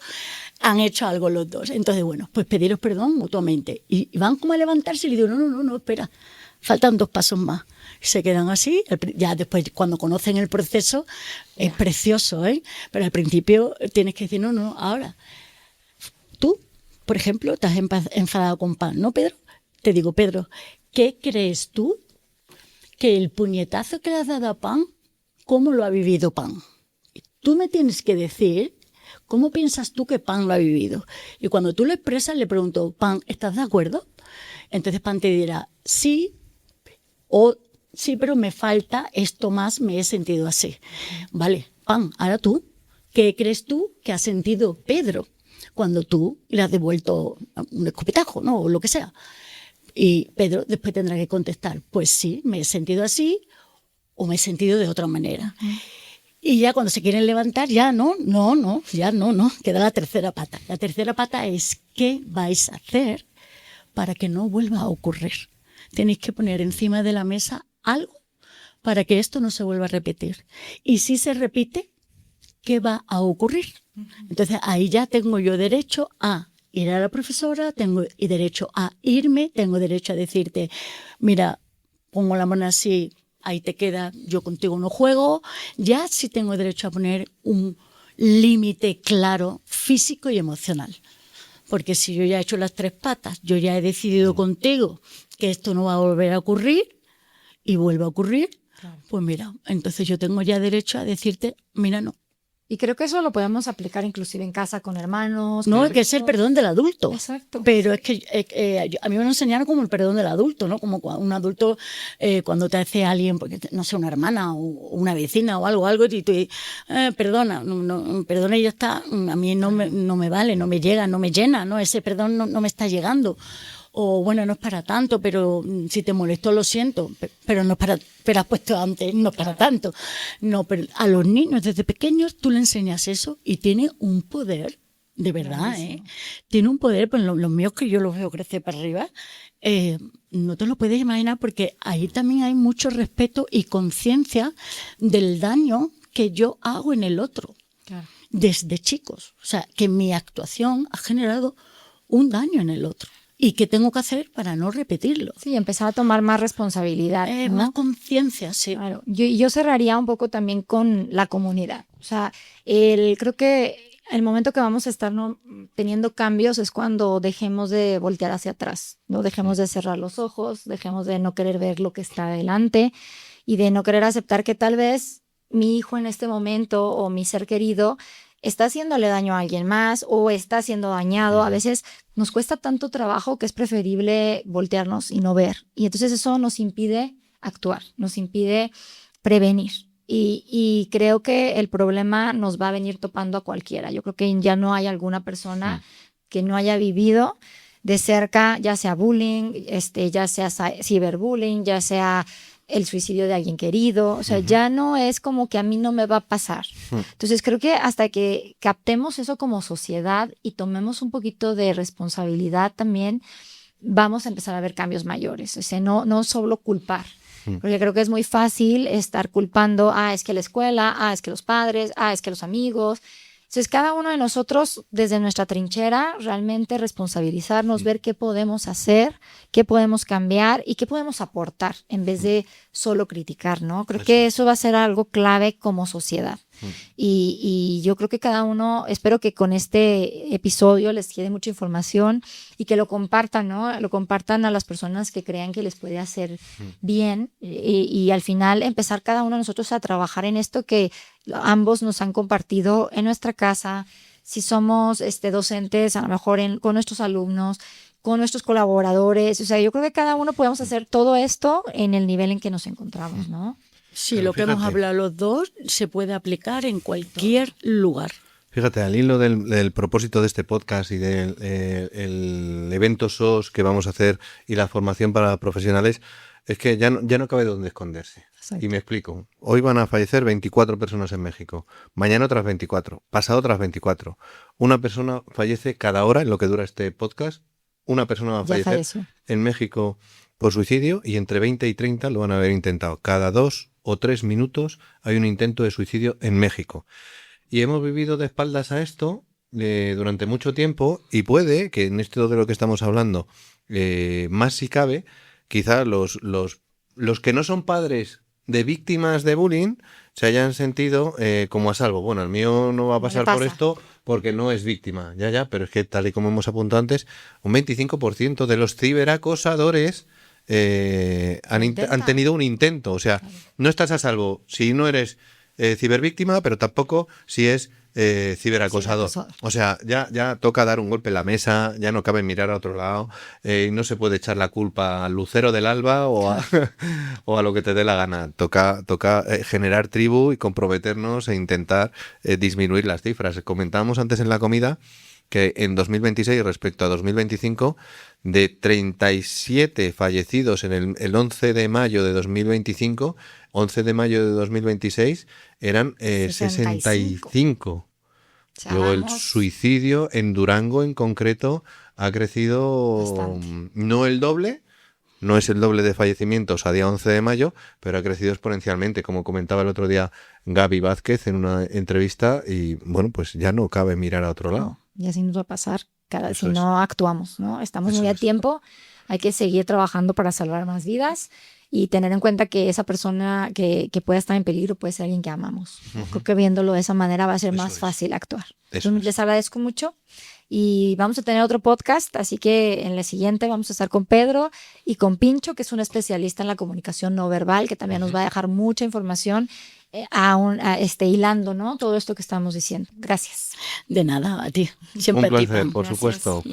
han hecho algo los dos. Entonces, bueno, pues pediros perdón mutuamente. Y van como a levantarse y le digo, no, espera, faltan 2 pasos más. Se quedan así, ya después cuando conocen el proceso es precioso, ¿eh? Pero al principio tienes que decir, no, ahora. Tú, por ejemplo, te has enfadado con Pan, ¿no, Pedro? Te digo, Pedro, ¿qué crees tú que el puñetazo que le has dado a Pan, cómo lo ha vivido Pan? Tú me tienes que decir cómo piensas tú que Pan lo ha vivido. Y cuando tú lo expresas, le pregunto, Pan, ¿estás de acuerdo? Entonces Pan te dirá, sí, O sí, pero me falta esto más, me he sentido así. Vale, ahora tú, ¿qué crees tú que ha sentido Pedro cuando tú le has devuelto un escopetajo, ¿no? O lo que sea. Y Pedro después tendrá que contestar, pues sí, me he sentido así o me he sentido de otra manera. Y ya cuando se quieren levantar, ya no, queda la tercera pata. La tercera pata es ¿qué vais a hacer para que no vuelva a ocurrir? Tenéis que poner encima de la mesa algo para que esto no se vuelva a repetir. Y si se repite, ¿qué va a ocurrir? Entonces ahí ya tengo yo derecho a ir a la profesora, tengo derecho a irme, tengo derecho a decirte, mira, pongo la mano así, ahí te queda, yo contigo no juego. Ya sí tengo derecho a poner un límite claro físico y emocional. Porque si yo ya he hecho las tres patas, yo ya he decidido contigo que esto no va a volver a ocurrir y vuelve a ocurrir, pues mira, entonces yo tengo ya derecho a decirte, mira, no. Y creo que eso lo podemos aplicar inclusive en casa con hermanos. No, es que es el perdón del adulto. Exacto. Pero es que a mí me lo enseñaron como el perdón del adulto, ¿no? Como un adulto cuando te hace alguien, porque no sé, una hermana o una vecina o algo, y tú perdona, perdona y ya está. A mí no me vale, no me llega, no me llena, ¿no? Ese perdón no me está llegando. O bueno, no es para tanto, pero si te molestó lo siento, pero no es para, pero has puesto antes, no es para tanto. No, pero a los niños desde pequeños tú le enseñas eso y tiene un poder, de verdad, tiene un poder, pues los míos que yo los veo crecer para arriba, no te lo puedes imaginar porque ahí también hay mucho respeto y conciencia del daño que yo hago en el otro. Claro. Desde chicos. O sea, que mi actuación ha generado un daño en el otro. ¿Y qué tengo que hacer para no repetirlo? Sí, empezar a tomar más responsabilidad, ¿no? Más conciencia, sí. Claro. Yo cerraría un poco también con la comunidad. O sea, creo que el momento que vamos a estar teniendo cambios es cuando dejemos de voltear hacia atrás, ¿no? Dejemos de cerrar los ojos, dejemos de no querer ver lo que está adelante y de no querer aceptar que tal vez mi hijo en este momento o mi ser querido está haciéndole daño a alguien más o está siendo dañado. A veces nos cuesta tanto trabajo que es preferible voltearnos y no ver. Y entonces eso nos impide actuar, nos impide prevenir. Y creo que el problema nos va a venir topando a cualquiera. Yo creo que ya no hay alguna persona que no haya vivido de cerca, ya sea bullying, ya sea ciberbullying, ya sea el suicidio de alguien querido, o sea, ya no es como que a mí no me va a pasar. Entonces creo que hasta que captemos eso como sociedad y tomemos un poquito de responsabilidad también, vamos a empezar a ver cambios mayores. O sea, no solo culpar, porque creo que es muy fácil estar culpando, es que la escuela, es que los padres, es que los amigos. Entonces, cada uno de nosotros, desde nuestra trinchera, realmente responsabilizarnos, ver qué podemos hacer, qué podemos cambiar y qué podemos aportar en vez de solo criticar, ¿no? Creo que eso va a ser algo clave como sociedad. Y yo creo que cada uno, espero que con este episodio les quede mucha información y que lo compartan, ¿no? Lo compartan a las personas que crean que les puede hacer bien y al final empezar cada uno de nosotros a trabajar en esto que ambos nos han compartido en nuestra casa. Si somos docentes, a lo mejor con nuestros alumnos, con nuestros colaboradores. O sea, yo creo que cada uno podemos hacer todo esto en el nivel en que nos encontramos, ¿no? Sí, pero lo que hemos hablado los dos se puede aplicar en cualquier lugar. Fíjate, al hilo del propósito de este podcast y del el evento SOS que vamos a hacer y la formación para profesionales, es que ya no cabe dónde esconderse. Exacto. Y me explico. Hoy van a fallecer 24 personas en México. Mañana otras 24. Pasado otras 24. Una persona fallece cada hora en lo que dura este podcast. Una persona va a fallecer en México por suicidio y entre 20 y 30 lo van a haber intentado. Cada 2 o 3 minutos hay un intento de suicidio en México. Y hemos vivido de espaldas a esto durante mucho tiempo y puede que en esto de lo que estamos hablando, más si cabe, quizá los que no son padres de víctimas de bullying se hayan sentido como a salvo. Bueno, el mío no va a pasar por esto porque no es víctima, ya, pero es que tal y como hemos apuntado antes, un 25% de los ciberacosadores han tenido un intento. O sea, no estás a salvo si no eres cibervíctima, pero tampoco si es ciberacosador. O sea, ya toca dar un golpe en la mesa, ya no cabe mirar a otro lado, no se puede echar la culpa al lucero del alba o a lo que te dé la gana. Toca generar tribu y comprometernos e intentar disminuir las cifras. Comentábamos antes en la comida que en 2026 respecto a 2025, de 37 fallecidos en el 11 de mayo de 2025, 11 de mayo de 2026 eran 65. O sea, Luego el vamos, suicidio en Durango en concreto ha crecido bastante. no el doble, no es el doble de fallecimientos a día 11 de mayo, pero ha crecido exponencialmente, como comentaba el otro día Gaby Vázquez en una entrevista, y bueno, pues ya no cabe mirar a otro lado. No, y así nos va a pasar Eso si es. no actuamos, ¿no? Estamos Eso muy a es. tiempo, hay que seguir trabajando para salvar más vidas y tener en cuenta que esa persona que pueda estar en peligro puede ser alguien que amamos. ¿No? Creo que viéndolo de esa manera va a ser Eso más es. fácil actuar. Eso Entonces, es. les agradezco mucho y vamos a tener otro podcast, así que en la siguiente vamos a estar con Pedro y con Pincho, que es un especialista en la comunicación no verbal, que también nos va a dejar mucha información hilando, ¿no? Todo esto que estamos diciendo. Gracias. De nada, a ti. Siempre Un a ti, placer, Pam. por Gracias. supuesto.